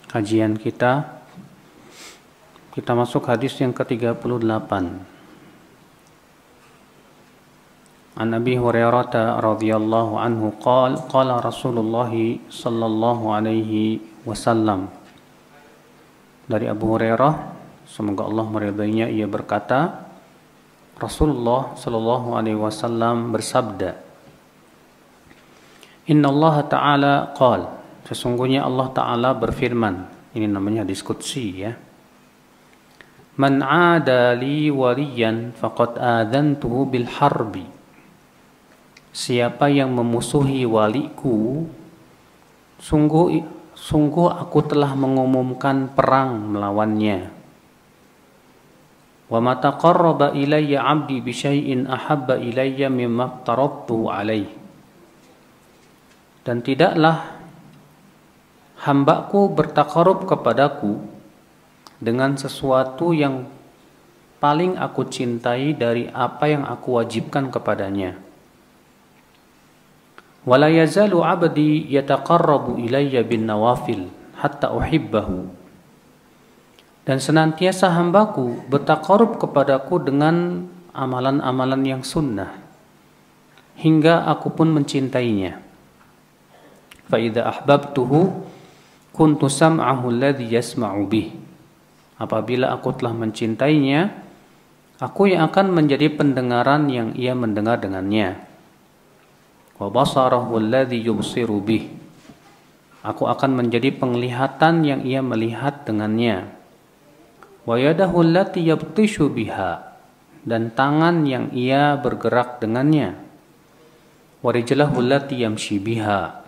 kajian kita. Kita masuk hadis yang ke-38. An Abi Hurairah radhiyallahu anhu qala Rasulullah sallallahu alaihi wasallam. Dari Abu Hurairah, semoga Allah meridainya, ia berkata, Rasulullah sallallahu alaihi wasallam bersabda, Inna Allah Ta'ala qala, sesungguhnya Allah Ta'ala berfirman. Ini namanya diskusi ya. Man 'ada li waliyan faqad adzantuhu bil harbi. Siapa yang memusuhi waliku, sungguh aku telah mengumumkan perang melawannya. Wa ma taqarraba ilayya 'abdi bi syai'in ahabba ilayya mimma aftaradtu 'alaihi. Dan tidaklah hambaku bertakarub kepadaku dengan sesuatu yang paling aku cintai dari apa yang aku wajibkan kepadanya. Wala yazalu 'abdi yataqarrabu ilayya bin nawafil hatta uhibbahu. Dan senantiasa hambaku bertakarub kepadaku dengan amalan-amalan yang sunnah hingga aku pun mencintainya. Fa idza ahbabtuhu kuntu sam'ahu alladhi yasma'u bih. Apabila aku telah mencintainya, aku yang akan menjadi pendengaran yang ia mendengar dengannya. Wa basarahu alladhi yubsiru bih. Aku akan menjadi penglihatan yang ia melihat dengannya. Wa yadahu allati yabtishu biha. Dan tangan yang ia bergerak dengannya. Wa rijlahu allati yamshi biha.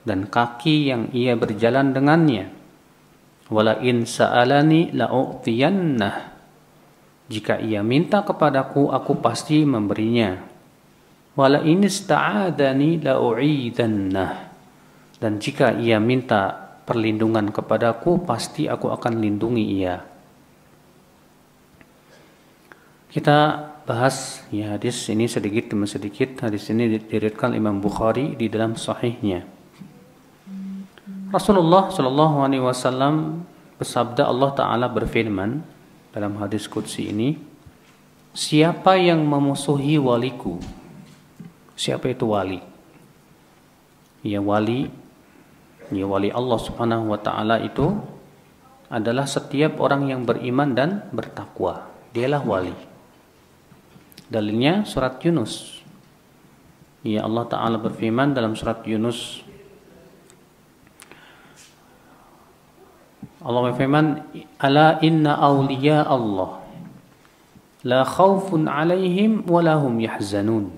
Dan kaki yang ia berjalan dengannya. Wala in sa'alani la'u'tiyannah. Jika ia minta kepadaku, aku pasti memberinya. Wala in ista'adani la'u'idannah. Dan jika ia minta perlindungan kepadaku, pasti aku akan lindungi ia. Kita bahas ya hadis ini sedikit demi sedikit. Hadis ini diriwayatkan Imam Bukhari di dalam sahihnya. Rasulullah Shallallahu Alaihi Wasallam bersabda, Allah Ta'ala berfirman dalam hadis qudsi ini, siapa yang memusuhi waliku? Siapa itu wali? Ya wali Allah Subhanahu Wa Ta'ala itu adalah setiap orang yang beriman dan bertakwa. Dialah wali. Dalilnya surat Yunus. Ya Allah Ta'ala berfirman dalam surat Yunus, Allah berfirman, Ala inna awliya Allah la khawfun alaihim wa lahum yahzanun.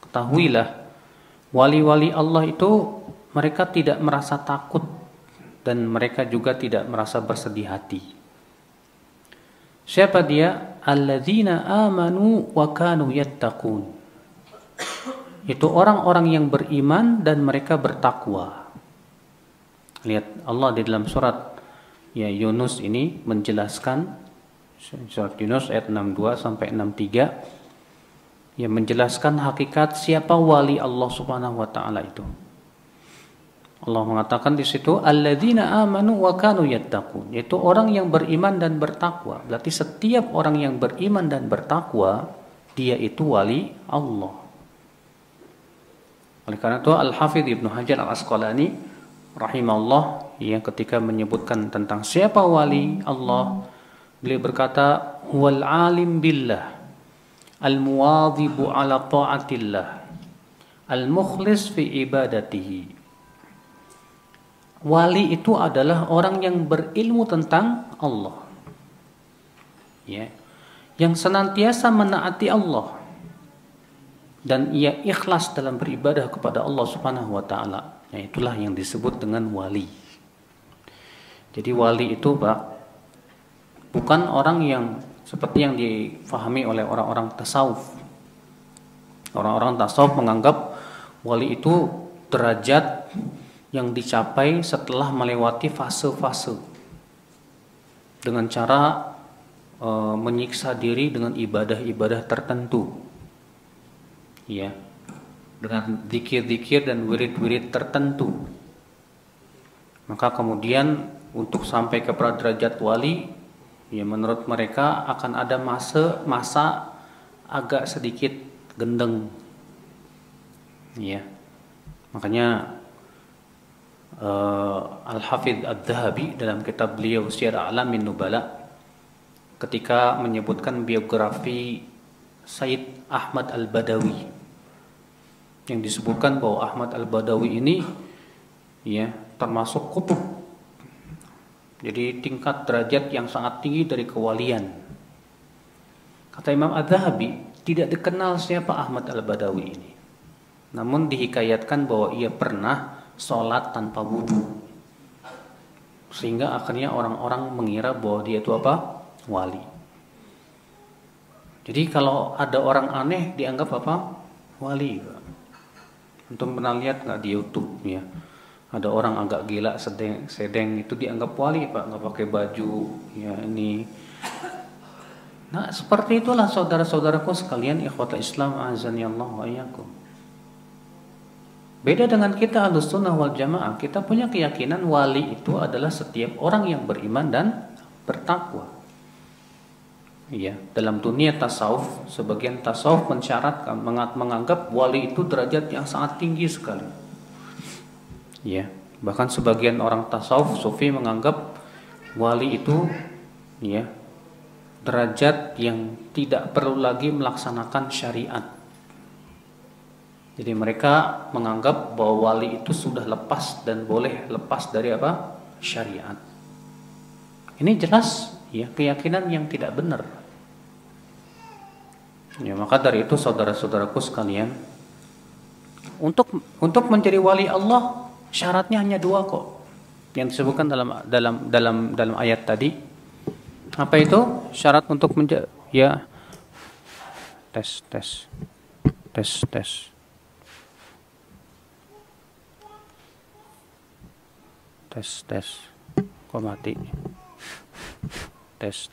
Ketahuilah, wali-wali Allah itu mereka tidak merasa takut dan mereka juga tidak merasa bersedih hati. Siapa dia? Alladzina amanu wa kanu yattaqun. Itu orang-orang yang beriman dan mereka bertakwa. Lihat Allah di dalam surat ya Yunus ini menjelaskan, surat Yunus ayat 62 sampai 63, yang menjelaskan hakikat siapa wali Allah Subhanahu Wa Ta'ala itu. Allah mengatakan di situ alladzina amanu wa kanu yattaqun, yaitu orang yang beriman dan bertakwa. Berarti setiap orang yang beriman dan bertakwa, dia itu wali Allah. Oleh karena itu Al-Hafidz Ibnu Hajar Al-Asqalani rahimahullah yang ketika menyebutkan tentang siapa wali Allah, beliau berkata, wal alim billah, al muwadhibu ala ta'atillah, al mukhlis fi ibadatihi. Wali itu adalah orang yang berilmu tentang Allah, ya, yang senantiasa menaati Allah dan ia ikhlas dalam beribadah kepada Allah Subhanahu Wa Ta'ala. Nah, itulah yang disebut dengan wali. Jadi wali itu Pak, bukan orang yang seperti yang difahami oleh orang-orang tasawuf. Orang-orang tasawuf menganggap wali itu derajat yang dicapai setelah melewati fase-fase dengan cara menyiksa diri dengan ibadah-ibadah tertentu, ya, dengan zikir-zikir dan wirid-wirid tertentu. Maka kemudian untuk sampai kepada derajat wali, ya menurut mereka akan ada masa agak sedikit gendeng, ya. Makanya Al-Hafidh Adz-Dzahabi dalam kitab beliau Syiar A'lamin Nubala ketika menyebutkan biografi Sayyid Ahmad Al-Badawi, yang disebutkan bahwa Ahmad Al-Badawi ini ya termasuk kutub. Jadi tingkat derajat yang sangat tinggi dari kewalian. Kata Imam Adz-Dzahabi, tidak dikenal siapa Ahmad Al-Badawi ini. Namun dihikayatkan bahwa ia pernah sholat tanpa wudu, sehingga akhirnya orang-orang mengira bahwa dia itu apa? Wali. Jadi kalau ada orang aneh dianggap apa? Wali. Antum pernah lihat nggak di YouTube ya? Ada orang agak gila sedeng itu dianggap wali, Pak, nggak pakai baju ya ini. Nah seperti itulah saudara-saudaraku sekalian, ikhwata Islam azanillah wa iyyakum. Beda dengan kita Ahlussunnah wal Jamaah, kita punya keyakinan wali itu adalah setiap orang yang beriman dan bertakwa. Iya, dalam dunia tasawuf, sebagian tasawuf mensyaratkan menganggap wali itu derajat yang sangat tinggi sekali. Iya, bahkan sebagian orang tasawuf sufi menganggap wali itu ya derajat yang tidak perlu lagi melaksanakan syariat. Jadi mereka menganggap bahwa wali itu sudah lepas dan boleh lepas dari apa? Syariat. Ini jelas ya keyakinan yang tidak benar. Ya, maka dari itu saudara-saudaraku sekalian, untuk menjadi wali Allah syaratnya hanya dua kok. Yang disebutkan dalam ayat tadi. Apa itu? Syarat untuk menjadi ya tes. Tes. Kok mati? Tes.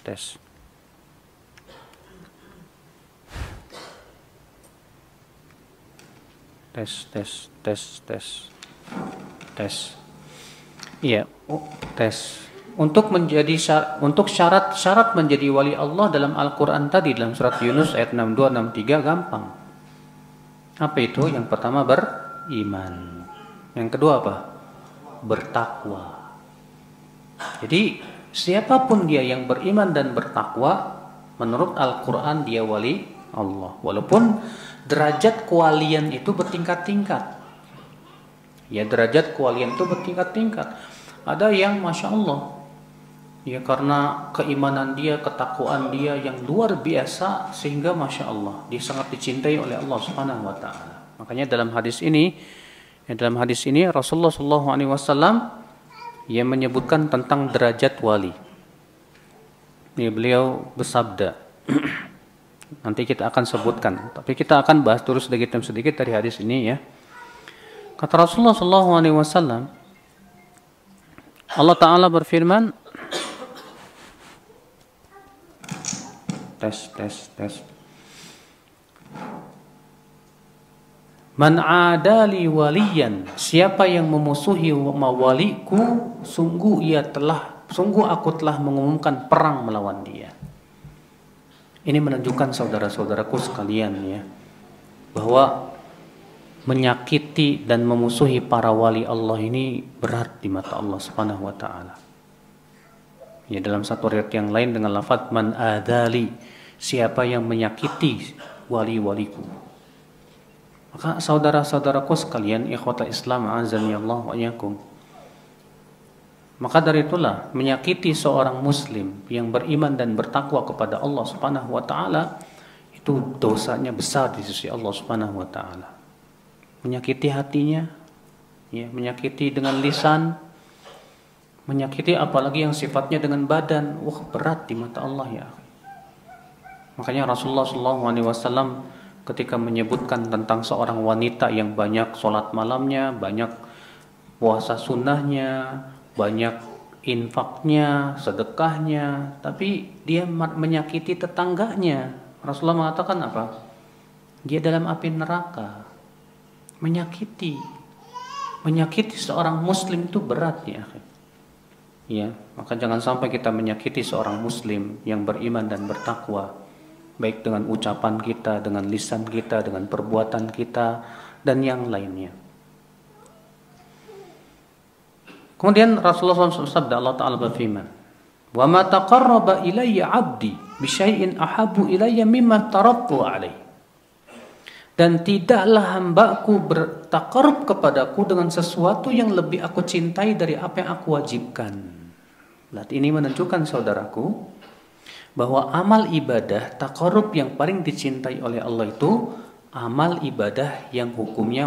Iya, tes. Untuk syarat menjadi wali Allah dalam Al-Qur'an tadi dalam surat Yunus ayat 62 63 gampang. Apa itu? Yang pertama beriman. Yang kedua apa? Bertakwa. Jadi siapapun dia yang beriman dan bertakwa, menurut Al-Quran dia wali Allah. Walaupun derajat kewalian itu bertingkat-tingkat. Ya, derajat kewalian itu bertingkat-tingkat. Ada yang Masya Allah, ya karena keimanan dia, ketakwaan dia yang luar biasa, sehingga Masya Allah dia sangat dicintai oleh Allah Subhanahu Wa Taala. Makanya dalam hadis ini Rasulullah SAW yang menyebutkan tentang derajat wali. Ini beliau bersabda. Nanti kita akan sebutkan, tapi kita akan bahas terus sedikit demi sedikit dari hadis ini ya. Kata Rasulullah SAW, Allah Ta'ala berfirman, tes. Man adali waliyan, siapa yang memusuhi waliku, sungguh aku telah mengumumkan perang melawan dia. Ini menunjukkan saudara-saudaraku sekalian ya, bahwa menyakiti dan memusuhi para wali Allah ini berat di mata Allah Subhanahu wa taala. Ya, dalam satu riwayat yang lain dengan lafaz man adali, siapa yang menyakiti wali-waliku. Maka saudara-saudaraku sekalian, ikhwata Islam azani Allah wa iyyakum. Maka dari itulah menyakiti seorang muslim yang beriman dan bertakwa kepada Allah Subhanahu wa taala itu dosanya besar di sisi Allah Subhanahu wa taala. Menyakiti hatinya, ya, menyakiti dengan lisan, menyakiti apalagi yang sifatnya dengan badan, berat di mata Allah ya. Makanya Rasulullah SAW ketika menyebutkan tentang seorang wanita yang banyak sholat malamnya, banyak puasa sunnahnya, banyak infaknya, sedekahnya, tapi dia menyakiti tetangganya, Rasulullah mengatakan apa? Dia dalam api neraka. Menyakiti. Menyakiti seorang muslim itu berat ya. Ya, maka jangan sampai kita menyakiti seorang muslim yang beriman dan bertakwa, baik dengan ucapan kita, dengan lisan kita, dengan perbuatan kita, dan yang lainnya. Kemudian Rasulullah SAW sabda, Allah Ta'ala berfirman, "Wa ma taqarraba ilayya 'abdi bi syai'in ahabbu ilayya mimma tarattu 'alaihi." Dan tidaklah hambaku bertakarub kepadaku dengan sesuatu yang lebih aku cintai dari apa yang aku wajibkan. Berarti ini menunjukkan saudaraku bahwa amal ibadah takarub yang paling dicintai oleh Allah itu amal ibadah yang hukumnya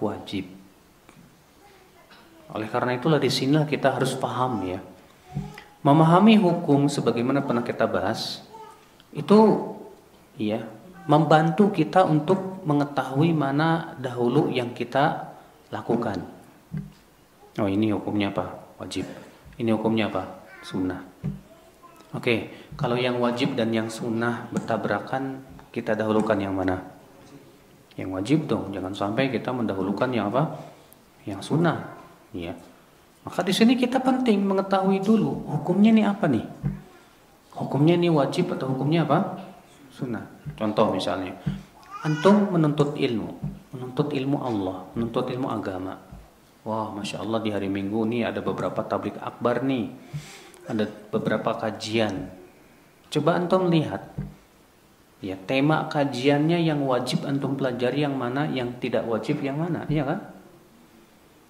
wajib. Oleh karena itulah di sinilah kita harus paham ya. Memahami hukum sebagaimana pernah kita bahas itu ya membantu kita untuk mengetahui mana dahulu yang kita lakukan. Oh, ini hukumnya apa? Wajib. Ini hukumnya apa? Sunnah. Oke, kalau yang wajib dan yang sunnah bertabrakan, kita dahulukan yang mana? Yang wajib dong. Jangan sampai kita mendahulukan yang apa? Yang sunnah. Ya. Maka di sini kita penting mengetahui dulu hukumnya ini apa nih? Hukumnya ini wajib atau hukumnya apa? Sunnah. Contoh misalnya, antum menuntut ilmu Allah, menuntut ilmu agama. Wah, masya Allah di hari Minggu nih ada beberapa tabligh akbar nih, ada beberapa kajian. Coba antum lihat, ya tema kajiannya yang wajib antum pelajari yang mana, yang tidak wajib yang mana, iya kan?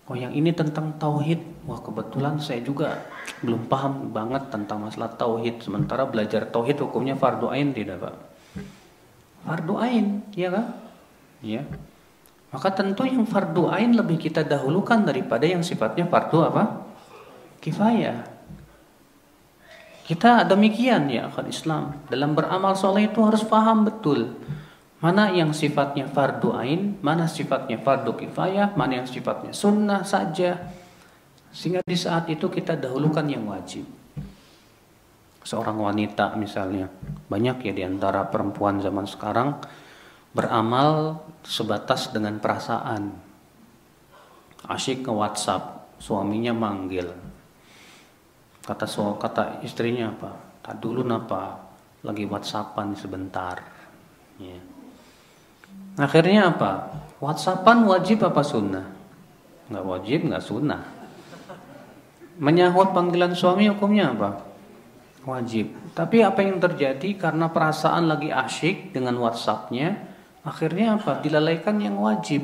Oh, yang ini tentang tauhid. Wah, kebetulan saya juga belum paham banget tentang masalah tauhid. Sementara belajar tauhid hukumnya fardu ain tidak, Pak? Fardu ain, ya kan? Ya. Maka tentu yang fardu ain lebih kita dahulukan daripada yang sifatnya fardu apa? Kifayah. Kita demikian ya akhwat Islam. Dalam beramal soleh itu harus paham betul mana yang sifatnya fardu ain, mana sifatnya fardu kifayah, mana yang sifatnya sunnah saja. Sehingga di saat itu kita dahulukan yang wajib. Seorang wanita misalnya, banyak ya di antara perempuan zaman sekarang beramal sebatas dengan perasaan. Asyik ke WhatsApp, suaminya manggil. Kata istrinya apa? Tak dulu napa, lagi WhatsAppan sebentar. Ya. Akhirnya apa? WhatsAppan wajib apa sunnah? Nggak wajib, nggak sunnah. Menyahut panggilan suami hukumnya apa? Wajib. Tapi apa yang terjadi karena perasaan lagi asyik dengan WhatsAppnya, akhirnya apa? Dilalaikan yang wajib.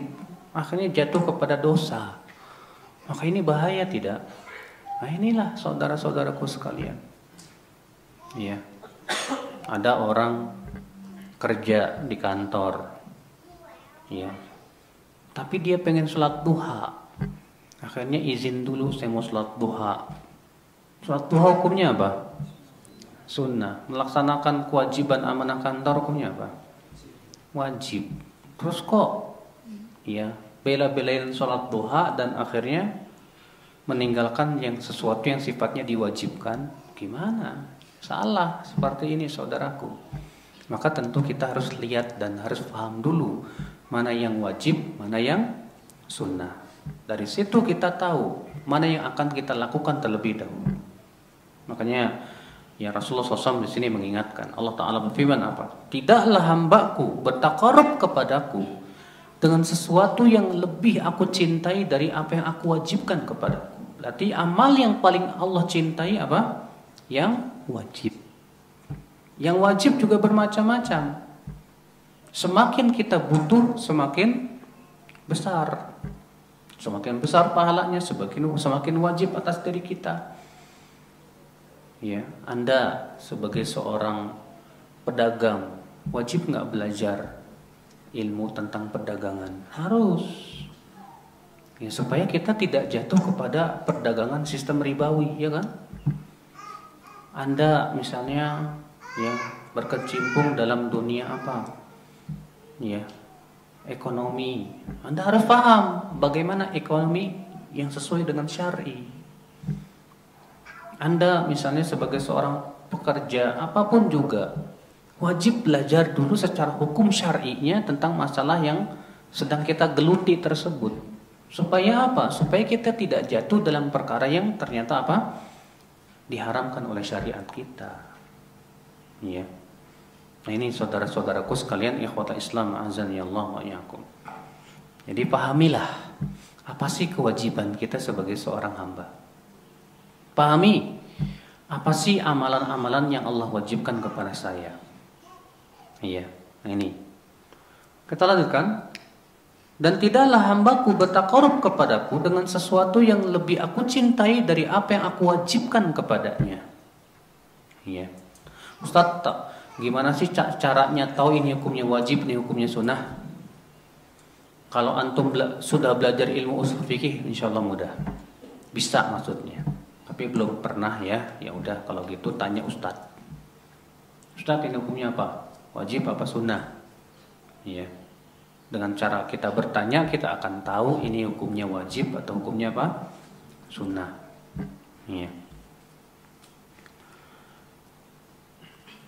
Akhirnya jatuh kepada dosa. Maka ini bahaya tidak? Nah inilah saudara-saudaraku sekalian. Ya. Ada orang kerja di kantor. Ya. Tapi dia pengen sholat duha. Akhirnya izin dulu, saya mau sholat duha. Sholat duha hukumnya apa? Sunnah. Melaksanakan kewajiban amanah kantor hukumnya apa? Wajib. Terus kok ya bela-belain sholat duha dan akhirnya meninggalkan yang sesuatu yang sifatnya diwajibkan? Gimana? Salah seperti ini saudaraku. Maka tentu kita harus lihat dan harus paham dulu mana yang wajib, mana yang sunnah. Dari situ kita tahu mana yang akan kita lakukan terlebih dahulu. Makanya ya Rasulullah SAW di sini mengingatkan, Allah Ta'ala berfirman apa? Tidaklah hambaku bertakarub kepadaku dengan sesuatu yang lebih aku cintai dari apa yang aku wajibkan kepadaku. Berarti amal yang paling Allah cintai apa? Yang wajib. Yang wajib juga bermacam-macam. Semakin kita butuh, semakin besar. Semakin besar pahalanya, semakin wajib atas diri kita. Ya, Anda sebagai seorang pedagang wajib nggak belajar ilmu tentang perdagangan? Harus. Ya, supaya kita tidak jatuh kepada perdagangan sistem ribawi, ya kan? Anda misalnya ya berkecimpung dalam dunia apa? Ya, ekonomi. Anda harus paham bagaimana ekonomi yang sesuai dengan syar'i. Anda misalnya sebagai seorang pekerja apapun juga wajib belajar dulu secara hukum syar'inya tentang masalah yang sedang kita geluti tersebut. Supaya apa? Supaya kita tidak jatuh dalam perkara yang ternyata apa? Diharamkan oleh syariat kita. Ya. Nah, ini saudara-saudaraku sekalian, ikhwata Islam azani Allah wa iyyakum. Jadi pahamilah apa sih kewajiban kita sebagai seorang hamba. Pahami apa sih amalan-amalan yang Allah wajibkan kepada saya. Iya, nah ini. Kita lanjutkan. Dan tidaklah hambaku bertaqarrub kepadaku dengan sesuatu yang lebih aku cintai dari apa yang aku wajibkan kepadanya. Iya. Ustaz, gimana sih caranya tahu ini hukumnya wajib, ini hukumnya sunnah? Kalau antum sudah belajar ilmu usul fikih, insyaallah mudah. Bisa maksudnya. Tapi belum pernah ya. Ya udah kalau gitu tanya ustaz. Ustaz, ini hukumnya apa? Wajib apa sunnah? Iya. Dengan cara kita bertanya, kita akan tahu ini hukumnya wajib atau hukumnya apa? Sunnah. Iya.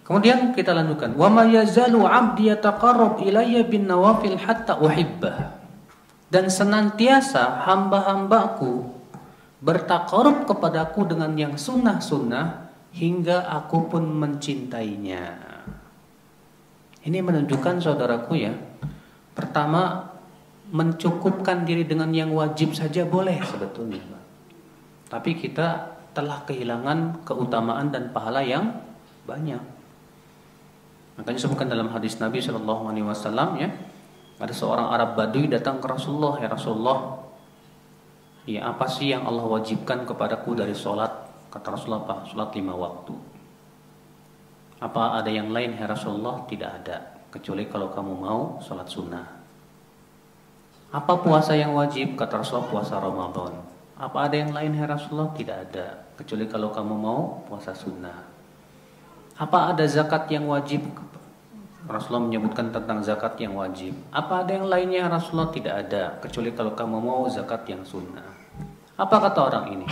Kemudian kita lanjutkan. Wa ma yazalu 'abdi yataqarrab ilayya bin nawafil hatta uhibbah. Dan senantiasa hamba-hambaku bertaqarrub kepadaku dengan yang sunnah-sunnah hingga aku pun mencintainya. Ini menunjukkan saudaraku ya. Pertama, mencukupkan diri dengan yang wajib saja boleh sebetulnya. Tapi kita telah kehilangan keutamaan dan pahala yang banyak. Makanya disebutkan dalam hadis Nabi SAW ya, ada seorang Arab Badui datang ke Rasulullah, ya Rasulullah, ya apa sih yang Allah wajibkan kepadaku dari sholat? Kata Rasulullah, apa? Sholat 5 waktu. Apa ada yang lain ya Rasulullah? Tidak ada, kecuali kalau kamu mau sholat sunnah. Apa puasa yang wajib? Kata Rasulullah, puasa Ramadan. Apa ada yang lain ya Rasulullah? Tidak ada, kecuali kalau kamu mau puasa sunnah. Apa ada zakat yang wajib? Rasulullah menyebutkan tentang zakat yang wajib. Apa ada yang lainnya Rasulullah? Tidak ada, kecuali kalau kamu mau zakat yang sunnah. Apa kata orang ini?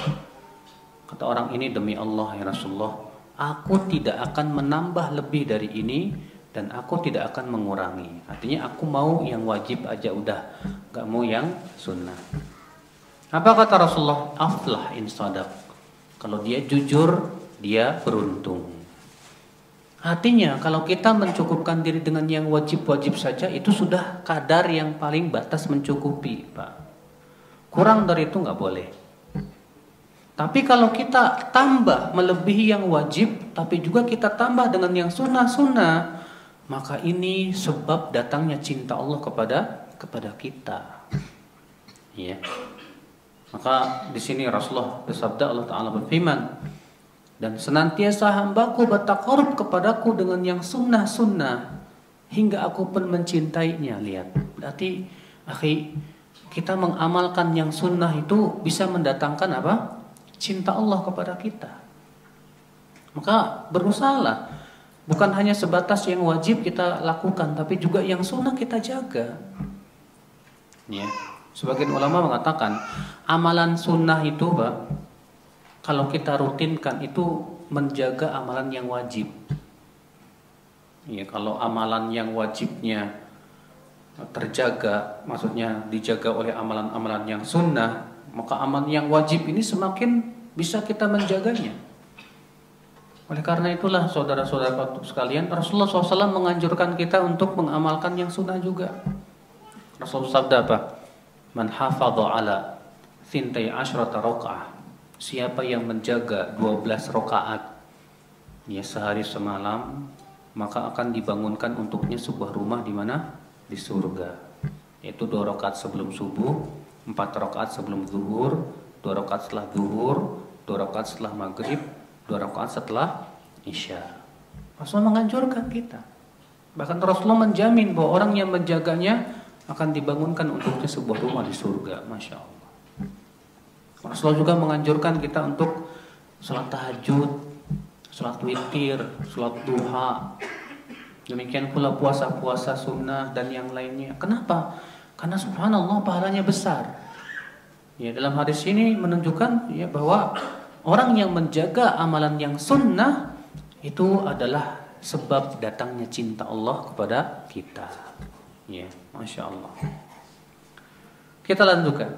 Kata orang ini, demi Allah ya Rasulullah, aku tidak akan menambah lebih dari ini dan aku tidak akan mengurangi. Artinya aku mau yang wajib aja udah, gak mau yang sunnah. Apa kata Rasulullah? Aflah in sadaq. Kalau dia jujur, dia beruntung. Artinya kalau kita mencukupkan diri dengan yang wajib-wajib saja, itu sudah kadar yang paling batas mencukupi, Pak. Kurang dari itu gak boleh. Tapi kalau kita tambah melebihi yang wajib, tapi juga kita tambah dengan yang sunnah-sunnah, maka ini sebab datangnya cinta Allah kepada kita. Ya. Maka di sini Rasulullah bersabda, Allah Ta'ala berfirman, dan senantiasa hambaku bertaqarrub kepadaku dengan yang sunnah-sunnah hingga aku pun mencintainya. Lihat, berarti akhi, kita mengamalkan yang sunnah itu bisa mendatangkan apa? Cinta Allah kepada kita. Maka berusahalah, bukan hanya sebatas yang wajib kita lakukan, tapi juga yang sunnah kita jaga. Ya. Sebagian ulama mengatakan amalan sunnah itu, Pak, kalau kita rutinkan itu menjaga amalan yang wajib. Ya, kalau amalan yang wajibnya terjaga, maksudnya dijaga oleh amalan-amalan yang sunnah, maka amalan yang wajib ini semakin bisa kita menjaganya. Oleh karena itulah saudara-saudara sekalian, Rasulullah SAW menganjurkan kita untuk mengamalkan yang sunnah juga. Rasulullah sabda apa? Man hafadha ala thintai asyrata rakaah. Siapa yang menjaga 12 rakaat ya sehari semalam, maka akan dibangunkan untuknya sebuah rumah di mana? Di surga. Yaitu 2 rakaat sebelum subuh, 4 rakaat sebelum zuhur, 2 rakaat setelah zuhur, 2 rakaat setelah maghrib, 2 rakaat setelah isya. Rasulullah menganjurkan kita. Bahkan Rasulullah menjamin bahwa orang yang menjaganya akan dibangunkan untuknya sebuah rumah di surga. Masya Allah. Rasulullah juga menganjurkan kita untuk sholat tahajud, sholat witir, sholat duha. Demikian pula puasa-puasa sunnah dan yang lainnya. Kenapa? Karena subhanallah pahalanya besar. Ya, dalam hadis ini menunjukkan ya bahwa orang yang menjaga amalan yang sunnah itu adalah sebab datangnya cinta Allah kepada kita. Ya, masya Allah. Kita lanjutkan.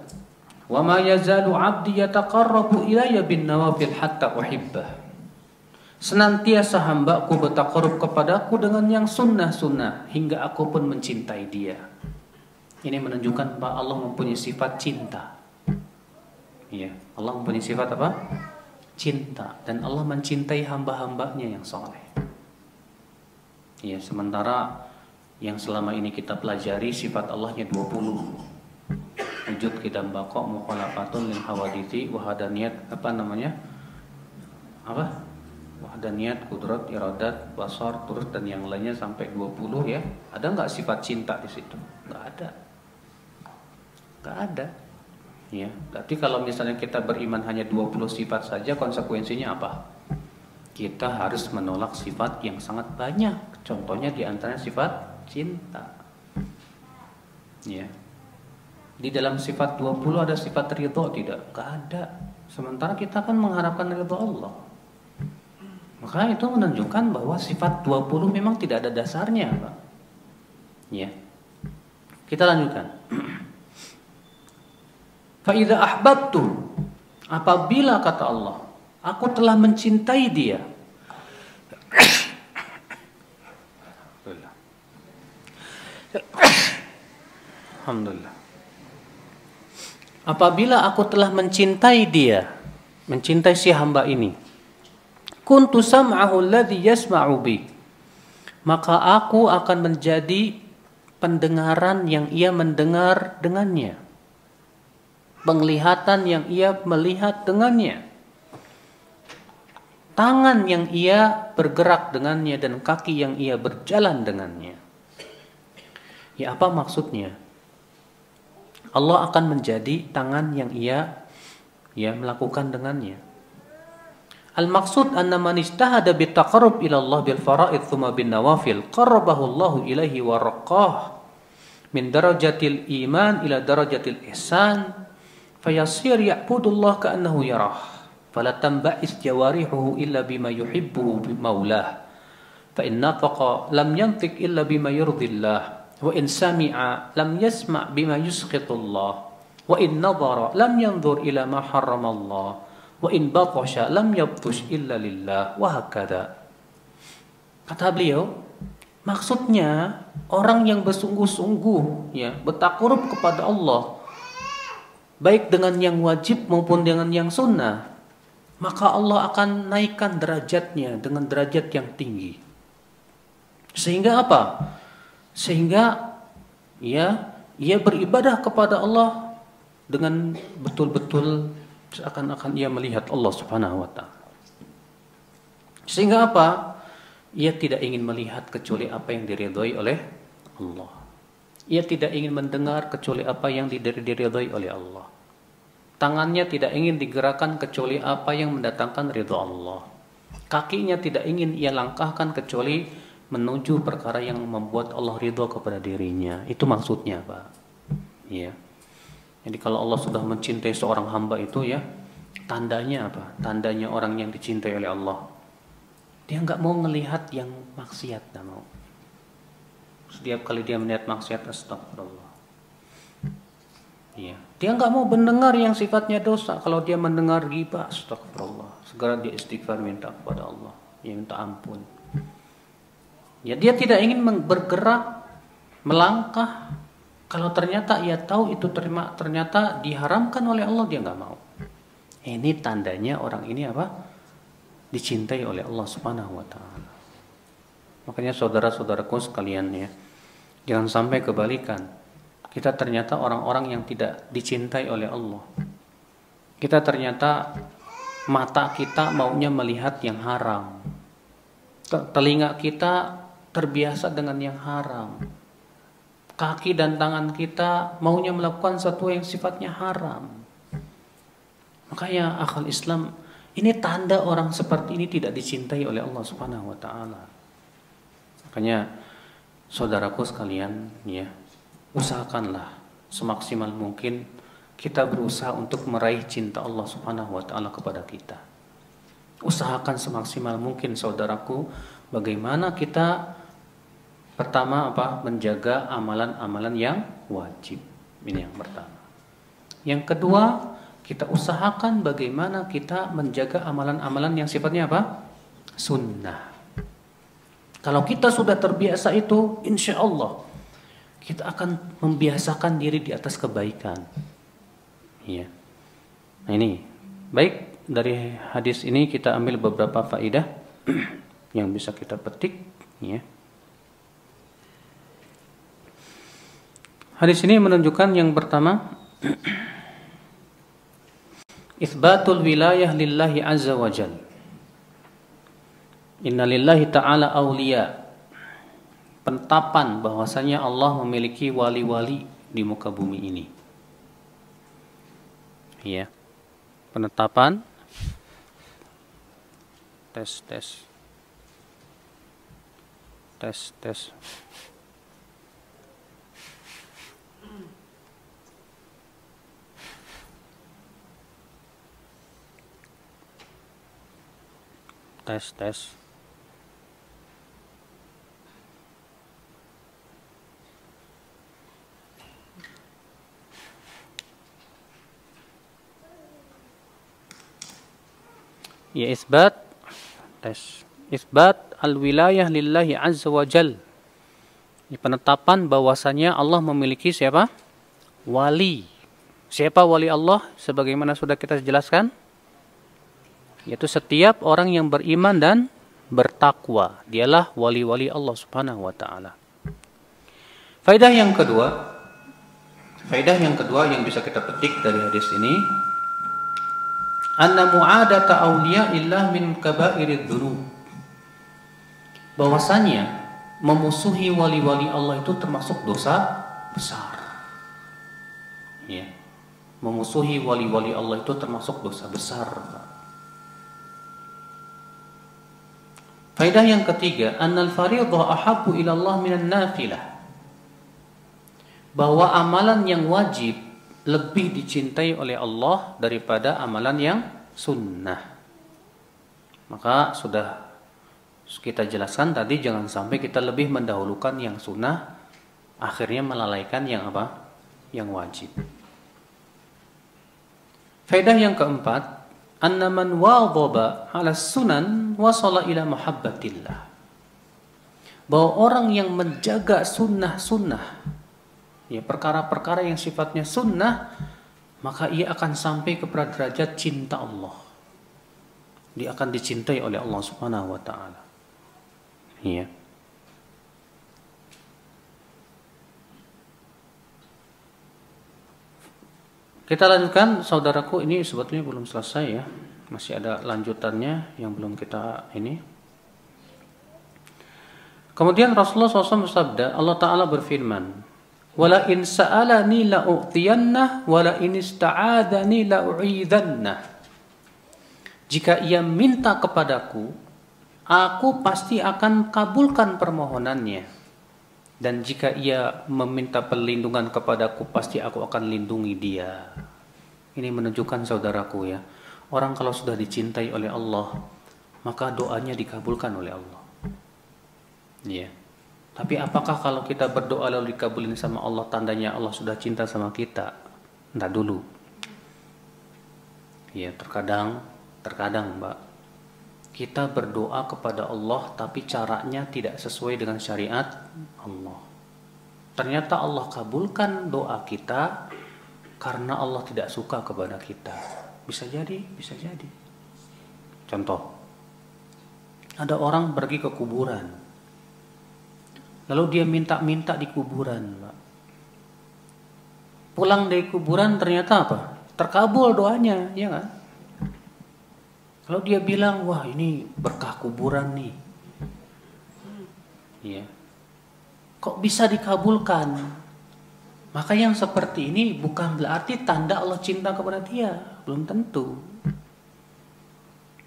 Wa ma yazalu 'abdi yataqarrabu ilayya bin nawafil hatta uhibbah. Senantiasa hambaku bertaqarrub kepadaku dengan yang sunnah-sunnah hingga aku pun mencintai dia. Ini menunjukkan bahwa Allah mempunyai sifat cinta. Ya, Allah mempunyai sifat apa? Cinta, dan Allah mencintai hamba-hambanya yang saleh. Ya, sementara yang selama ini kita pelajari sifat Allahnya 20. Wujud, qidam, baqa, mukhalafatun lil hawadithi, wahadaniyat, wahdaniyat, kudrat, iradat, basar, terus dan yang lainnya sampai 20 ya. Ada nggak sifat cinta di situ? Nggak ada. Nggak ada. Ya, berarti kalau misalnya kita beriman hanya 20 sifat saja, konsekuensinya apa? Kita harus menolak sifat yang sangat banyak. Contohnya di antaranya sifat cinta. Ya. Di dalam sifat 20 ada sifat ridho tidak? Nggak ada. Sementara kita kan mengharapkan ridho Allah. Maka itu menunjukkan bahwa sifat 20 memang tidak ada dasarnya, Pak. Ya. Kita lanjutkan. Fa idza ahbabtu, apabila kata Allah, aku telah mencintai dia. Alhamdulillah. Apabila aku telah mencintai dia, mencintai si hamba ini, kuntu sam'ahu alladhi yasma'u bi, maka aku akan menjadi pendengaran yang ia mendengar dengannya, penglihatan yang ia melihat dengannya, tangan yang ia bergerak dengannya, dan kaki yang ia berjalan dengannya. Ya, apa maksudnya? Allah akan menjadi tangan yang ia melakukan dengannya. Al-maqsud anna man ijtahada bitaqarrub ila Allah bil fara'id thumma bin nawafil qarrabahu Allah ilaihi wa raqqah min darajatil iman ila darajatil ihsan fayasir ya'budullah ka'annahu yarah fala tanba'is jawarihuhu illa bima yuhibbuhu maulah fa in nafaqa lam yantiq illa bima yurdillah wa in sami'a lam yasma' bima yuskhitullah wa in nadhara lam yanzur ila ma harramallah wa in batasha lam yabtush illa lillah wa hakadha. Kata beliau, maksudnya orang yang bersungguh-sungguh ya bertakarub kepada Allah baik dengan yang wajib maupun dengan yang sunnah, maka Allah akan naikkan derajatnya dengan derajat yang tinggi. Sehingga apa? Sehingga ia beribadah kepada Allah dengan betul-betul seakan-akan ia melihat Allah Subhanahu wa taala. Sehingga apa? Ia tidak ingin melihat kecuali apa yang diridhai oleh Allah. Ia tidak ingin mendengar kecuali apa yang diridhai oleh Allah. Tangannya tidak ingin digerakkan kecuali apa yang mendatangkan ridha Allah. Kakinya tidak ingin ia langkahkan kecuali menuju perkara yang membuat Allah ridha kepada dirinya. Itu maksudnya, Pak. Ya. Jadi kalau Allah sudah mencintai seorang hamba itu ya, tandanya apa? Tandanya orang yang dicintai oleh Allah. Dia nggak mau melihat yang maksiat, nggak mau. Setiap kali dia melihat maksiat, astagfirullah. Ya. Dia nggak mau mendengar yang sifatnya dosa. Kalau dia mendengar ghibah, astagfirullah. Segera dia istighfar minta kepada Allah. Ya, minta ampun. Ya, dia tidak ingin bergerak, melangkah. Kalau ternyata ia tahu itu ternyata diharamkan oleh Allah, dia nggak mau. Ini tandanya orang ini apa? Dicintai oleh Allah Subhanahu wa taala. Makanya saudara-saudaraku sekalian ya, jangan sampai kebalikan. Kita ternyata orang-orang yang tidak dicintai oleh Allah. Kita ternyata mata kita maunya melihat yang haram. Telinga kita terbiasa dengan yang haram. Kaki dan tangan kita maunya melakukan sesuatu yang sifatnya haram. Makanya akal Islam, ini tanda orang seperti ini tidak dicintai oleh Allah Subhanahu wa taala. Makanya saudaraku sekalian ya, usahakanlah semaksimal mungkin kita berusaha untuk meraih cinta Allah Subhanahu wa taala kepada kita. Usahakan semaksimal mungkin saudaraku, bagaimana kita pertama menjaga amalan-amalan yang wajib. Ini yang pertama. Yang kedua, kita usahakan bagaimana kita menjaga amalan-amalan yang sifatnya apa? Sunnah. Kalau kita sudah terbiasa itu, insya Allah kita akan membiasakan diri di atas kebaikan. Ya. Nah ini, baik, dari hadis ini kita ambil beberapa faedah yang bisa kita petik. Ya. Hadis ini menunjukkan yang pertama, Itsbatul wilayah lillahi azza wa jal. Inna lillahi ta'ala awliya. Penetapan bahwasanya Allah memiliki wali-wali di muka bumi ini. Ya. Penetapan. Tes. Tes. Tes. Ya, isbat al-wilayah lillahi azza wa jal. Ini penetapan bahwasanya Allah memiliki siapa? Wali. Siapa wali Allah? Sebagaimana sudah kita jelaskan, yaitu setiap orang yang beriman dan bertakwa. Dialah wali-wali Allah subhanahu wa ta'ala. Faedah yang kedua yang bisa kita petik dari hadis ini, anna mu'adata awliya'illah min kabairid dzunub. Bahwasanya memusuhi wali-wali Allah itu termasuk dosa besar. Ya. Memusuhi wali-wali Allah itu termasuk dosa besar. Faedah yang ketiga, annal fariidhah ahabbu ila Allah minan nafilah. Bahwa amalan yang wajib lebih dicintai oleh Allah daripada amalan yang sunnah. Maka sudah kita jelaskan tadi, jangan sampai kita lebih mendahulukan yang sunnah, akhirnya melalaikan yang apa? Yang wajib. Faedah yang keempat, anna man wadhaba 'ala sunan wasala ila mahabbatillah. Bahwa orang yang menjaga sunnah-sunnah, ya, perkara-perkara yang sifatnya sunnah, maka ia akan sampai kepada derajat cinta Allah. Dia akan dicintai oleh Allah subhanahu wa ta'ala. Ya. Kita lanjutkan, saudaraku, ini sebetulnya belum selesai ya. Masih ada lanjutannya yang belum kita ini. Kemudian Rasulullah SAW bersabda, Allah Ta'ala berfirman, wala in sa'alani la'u'tiyannah wala in ista'adani la'u'idhannah. Jika ia minta kepadaku, aku pasti akan kabulkan permohonannya. Dan jika ia meminta perlindungan kepadaku, pasti aku akan lindungi dia. Ini menunjukkan, saudaraku, ya, orang kalau sudah dicintai oleh Allah, maka doanya dikabulkan oleh Allah. Ya. Tapi apakah kalau kita berdoa lalu dikabulin sama Allah, tandanya Allah sudah cinta sama kita? Entah dulu. Ya, terkadang Mbak, kita berdoa kepada Allah tapi caranya tidak sesuai dengan syariat Allah. Ternyata Allah kabulkan doa kita karena Allah tidak suka kepada kita. Bisa jadi. Contoh, ada orang pergi ke kuburan, lalu dia minta-minta di kuburan, Mbak. Pulang dari kuburan ternyata apa? Terkabul doanya, ya kan? Kalau dia bilang, wah ini berkah kuburan nih, ya, kok bisa dikabulkan? Maka yang seperti ini bukan berarti tanda Allah cinta kepada dia, belum tentu.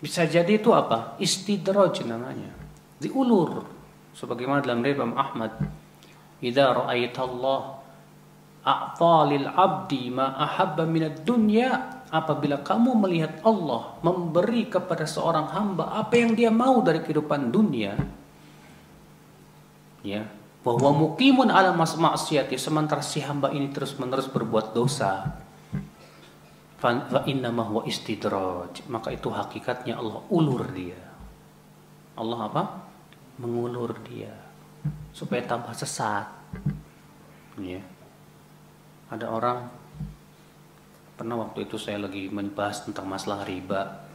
Bisa jadi itu apa? Istidraj namanya, diulur. Sebagaimana dalam riwayat Imam Ahmad, idza ra'aitallah a'ta lil 'abdi ma ahabba minad dunya. Apabila kamu melihat Allah memberi kepada seorang hamba apa yang dia mau dari kehidupan dunia, ya, bahwa muqimun ala maksiati, sementara si hamba ini terus-menerus berbuat dosa, fa innama huwa istidraj, maka itu hakikatnya Allah ulur dia. Allah apa? Mengulur dia supaya tambah sesat. Ya. Ada orang, pernah waktu itu saya lagi membahas tentang masalah riba,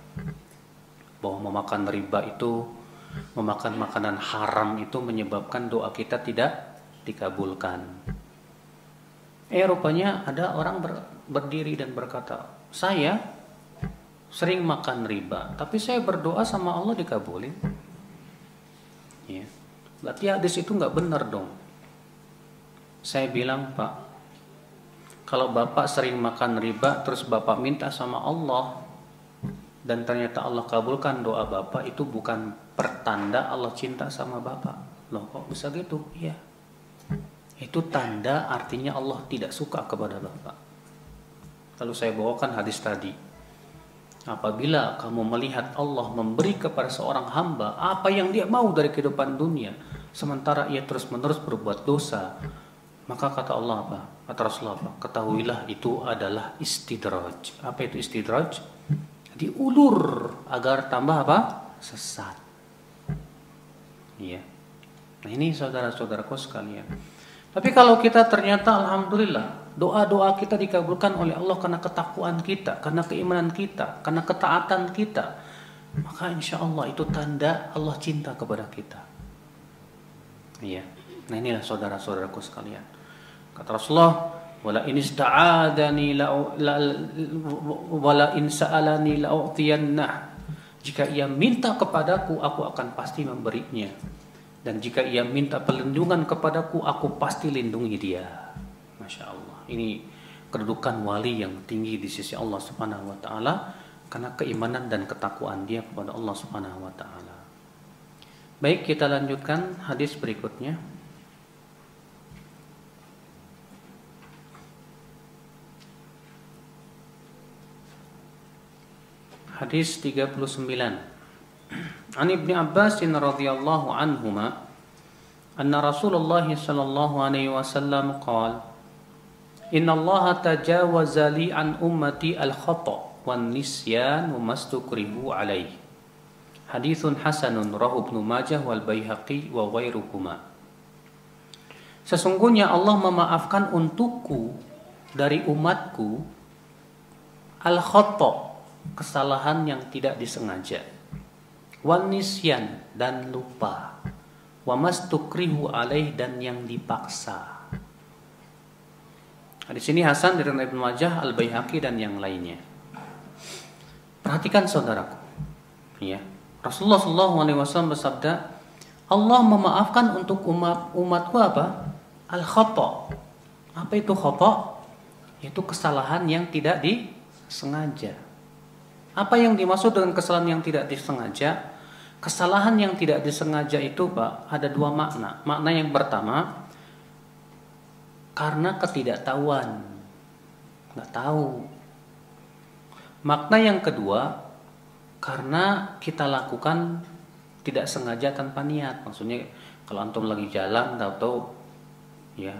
bahwa memakan riba itu, memakan makanan haram itu menyebabkan doa kita tidak dikabulkan. Rupanya ada orang berdiri dan berkata, saya sering makan riba, tapi saya berdoa sama Allah dikabulin. Ya. Berarti hadis itu nggak benar dong. Saya bilang, Pak, kalau Bapak sering makan riba terus Bapak minta sama Allah dan ternyata Allah kabulkan doa Bapak, itu bukan pertanda Allah cinta sama Bapak. Loh, kok bisa gitu? Iya. Itu tanda, artinya Allah tidak suka kepada Bapak. Lalu saya bawakan hadis tadi. Apabila kamu melihat Allah memberi kepada seorang hamba apa yang dia mau dari kehidupan dunia, sementara ia terus-menerus berbuat dosa, maka kata Allah apa? Kata Rasulullah apa? Ketahuilah itu adalah istidraj. Apa itu istidraj? Diulur agar tambah apa? Sesat. Iya. Nah ini saudara-saudaraku sekalian. Tapi kalau kita ternyata alhamdulillah doa-doa kita dikabulkan oleh Allah karena ketakwaan kita, karena keimanan kita, karena ketaatan kita, maka insya Allah itu tanda Allah cinta kepada kita. Iya. Nah inilah saudara-saudaraku sekalian. Kata Rasulullah, wala in ista'adani wala in sa'alani la'utiyannah. Jika ia minta kepadaku, aku akan pasti memberinya. Dan jika ia minta perlindungan kepadaku, aku pasti lindungi dia. Masya Allah. Ini kedudukan wali yang tinggi di sisi Allah Subhanahu wa taala karena keimanan dan ketakwaan dia kepada Allah Subhanahu wa taala. Baik, kita lanjutkan hadis berikutnya. Hadis 39. An Ibnu Abbas radhiyallahu anhuma anna Rasulullah sallallahu alaihi wasallam qala inna Allah tajawaza li an ummati al-khata' wan nisyan wa mastukrihu alaihi. Haditsun hasanun rawahu Ibnu Majah wal Baihaqi wa ghairuhuma. Sesungguhnya Allah memaafkan untukku dari umatku al-khata', kesalahan yang tidak disengaja, wan nisyan, dan lupa, wa mastukrihu alaih, dan yang dipaksa. Di sini Hasan dari Ibnu Majah, Al Baihaqi dan yang lainnya. Perhatikan saudaraku, ya. Rasulullah SAW bersabda, Allah memaafkan untuk umatku apa? Al khata'. Apa itu khata'? Itu kesalahan yang tidak disengaja. Apa yang dimaksud dengan kesalahan yang tidak disengaja? Kesalahan yang tidak disengaja itu, Pak, ada dua makna. Makna yang pertama, karena ketidaktahuan, nggak tahu. Makna yang kedua, karena kita lakukan tidak sengaja tanpa niat. Maksudnya kalau antum lagi jalan, tahu-tahu ya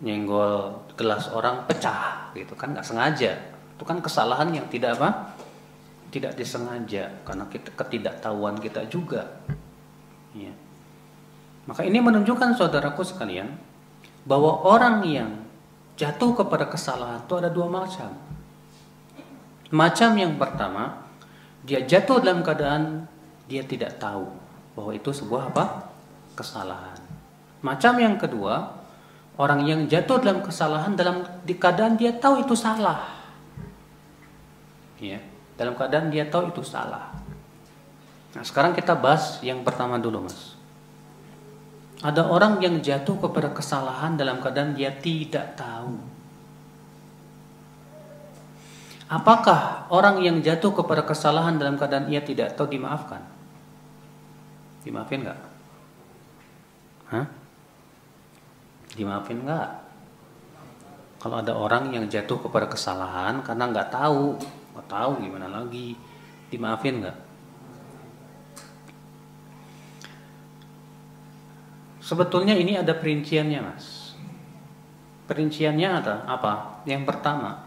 nyenggol gelas orang pecah, gitu kan, nggak sengaja. Itu kan kesalahan yang tidak apa? Tidak disengaja, karena ketidaktahuan kita juga. Ya. Maka ini menunjukkan saudaraku sekalian bahwa orang yang jatuh kepada kesalahan itu ada dua macam. Macam yang pertama, dia jatuh dalam keadaan dia tidak tahu bahwa itu sebuah apa? Kesalahan. Macam yang kedua, orang yang jatuh dalam kesalahan di keadaan dia tahu itu salah. Ya. Dalam keadaan dia tahu itu salah. Nah, sekarang kita bahas yang pertama dulu, Mas. Ada orang yang jatuh kepada kesalahan dalam keadaan dia tidak tahu. Apakah orang yang jatuh kepada kesalahan dalam keadaan ia tidak tahu dimaafkan? Dimaafin nggak? Hah? Dimaafin nggak? Kalau ada orang yang jatuh kepada kesalahan karena nggak tahu gimana lagi, dimaafin nggak? Sebetulnya ini ada perinciannya, Mas. Perinciannya ada apa? Yang pertama,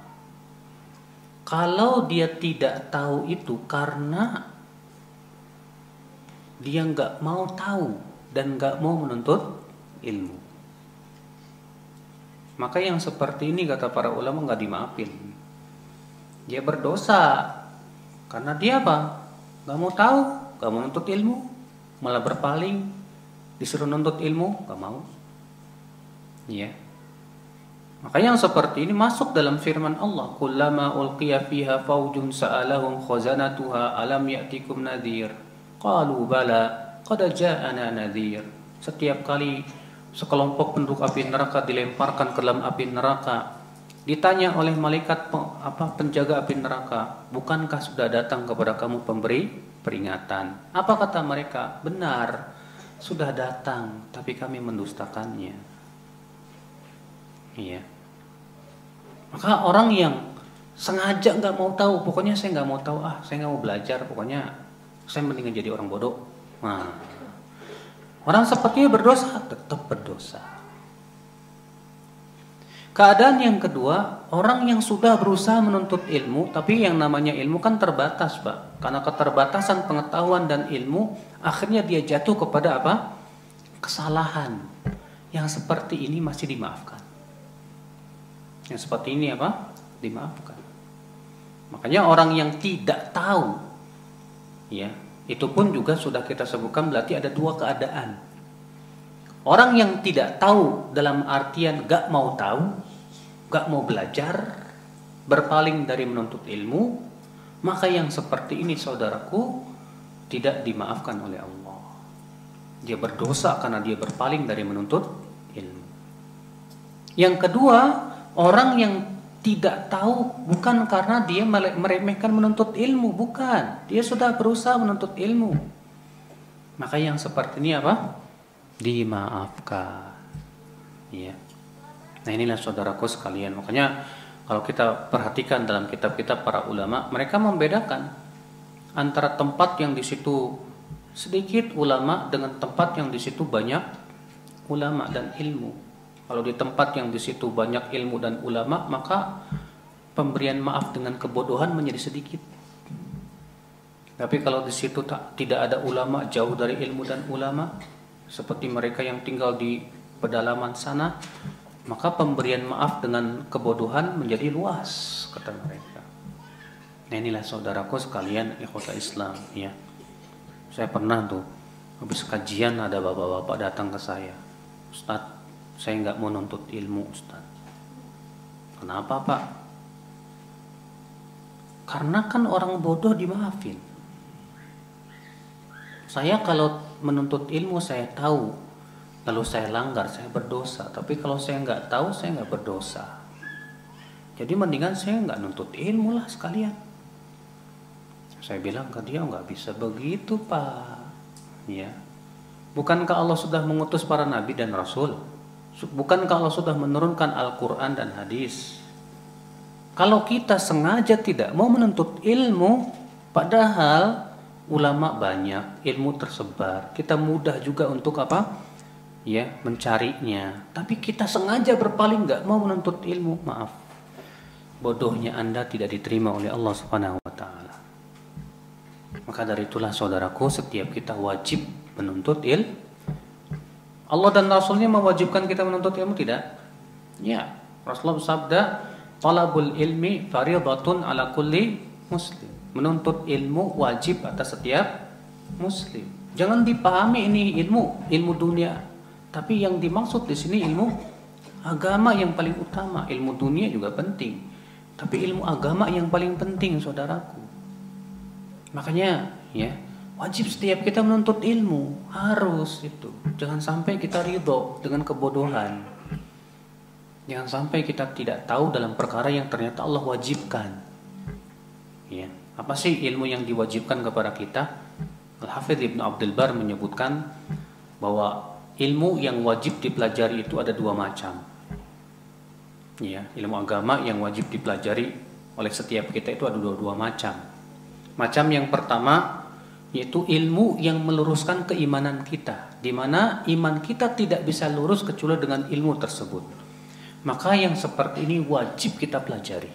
Kalau dia tidak tahu itu karena dia nggak mau tahu dan nggak mau menuntut ilmu, maka yang seperti ini kata para ulama nggak dimaafin. Dia berdosa karena dia apa? Nggak mau tahu, nggak mau menuntut ilmu, malah berpaling, disuruh nuntut ilmu nggak mau. Ya. Maka yang seperti ini masuk dalam firman Allah, kullama ulqiya fiha faujun sa'alahum khazanatuha alam ya'tikum nadhir qalu bala qad ja'ana nadhir. Setiap kali sekelompok penduduk api neraka dilemparkan ke dalam api neraka, ditanya oleh malaikat penjaga api neraka, bukankah sudah datang kepada kamu pemberi peringatan? Apa kata mereka? Benar, sudah datang, tapi kami mendustakannya. Iya. Maka orang yang sengaja nggak mau tahu, pokoknya saya nggak mau tahu, saya nggak mau belajar, pokoknya saya mendingan jadi orang bodoh. Nah, orang sepertinya berdosa, tetap berdosa. Keadaan yang kedua, orang yang sudah berusaha menuntut ilmu, tapi yang namanya ilmu kan terbatas, Pak. Karena keterbatasan pengetahuan dan ilmu, akhirnya dia jatuh kepada apa? Kesalahan. Yang seperti ini masih dimaafkan. Yang seperti ini apa? Dimaafkan. Makanya orang yang tidak tahu, ya, itu pun juga sudah kita sebutkan berarti ada dua keadaan. Orang yang tidak tahu dalam artian gak mau tahu, gak mau belajar, berpaling dari menuntut ilmu, maka yang seperti ini saudaraku tidak dimaafkan oleh Allah. Dia berdosa karena dia berpaling dari menuntut ilmu. Yang kedua, orang yang tidak tahu bukan karena dia meremehkan menuntut ilmu, bukan. Dia sudah berusaha menuntut ilmu. Maka yang seperti ini apa? Dimaafkan. Ya. Nah, inilah saudaraku sekalian. Makanya kalau kita perhatikan dalam kitab-kitab para ulama, mereka membedakan antara tempat yang di situ sedikit ulama dengan tempat yang di situ banyak ulama dan ilmu. Kalau di tempat yang di situ banyak ilmu dan ulama, maka pemberian maaf dengan kebodohan menjadi sedikit. Tapi kalau di situ tidak ada ulama, jauh dari ilmu dan ulama, seperti mereka yang tinggal di pedalaman sana, maka pemberian maaf dengan kebodohan menjadi luas, kata mereka. Nah, inilah saudaraku sekalian, ikhwata Islam, ya. Saya pernah tuh habis kajian ada bapak-bapak datang ke saya, Ustaz, saya nggak mau nuntut ilmu, Ustaz. Kenapa, Pak? Karena kan orang bodoh dimaafin. Saya kalau menuntut ilmu saya tahu, lalu saya langgar, saya berdosa. Tapi kalau saya nggak tahu, saya nggak berdosa. Jadi mendingan saya nggak nuntut ilmu lah sekalian. Saya bilang ke dia, nggak bisa begitu, Pak. Ya, bukankah Allah sudah mengutus para nabi dan rasul? Bukankah Allah sudah menurunkan Al-Quran dan hadis? Kalau kita sengaja tidak mau menuntut ilmu, padahal ulama banyak, ilmu tersebar, kita mudah juga untuk apa? Ya, mencarinya. Tapi kita sengaja berpaling, nggak mau menuntut ilmu, maaf, bodohnya Anda tidak diterima oleh Allah Subhanahu Wa Taala. Maka dari itulah saudaraku, setiap kita wajib menuntut ilmu. Allah dan Rasulnya mewajibkan kita menuntut ilmu tidak? Ya, Rasulullah bersabda, talabul ilmi faridatun ala kulli muslim. Menuntut ilmu wajib atas setiap muslim. Jangan dipahami ini ilmu dunia. Tapi yang dimaksud di sini ilmu agama yang paling utama. Ilmu dunia juga penting, tapi ilmu agama yang paling penting, saudaraku. Makanya, ya, wajib setiap kita menuntut ilmu, harus itu. Jangan sampai kita ridho dengan kebodohan. Jangan sampai kita tidak tahu dalam perkara yang ternyata Allah wajibkan. Ya, apa sih ilmu yang diwajibkan kepada kita? Al-Hafidz Ibnu Abdul Bar menyebutkan bahwa ilmu yang wajib dipelajari itu ada dua macam. Ya, ilmu agama yang wajib dipelajari oleh setiap kita itu ada dua macam. Macam yang pertama yaitu ilmu yang meluruskan keimanan kita, di mana iman kita tidak bisa lurus kecuali dengan ilmu tersebut. Maka yang seperti ini wajib kita pelajari.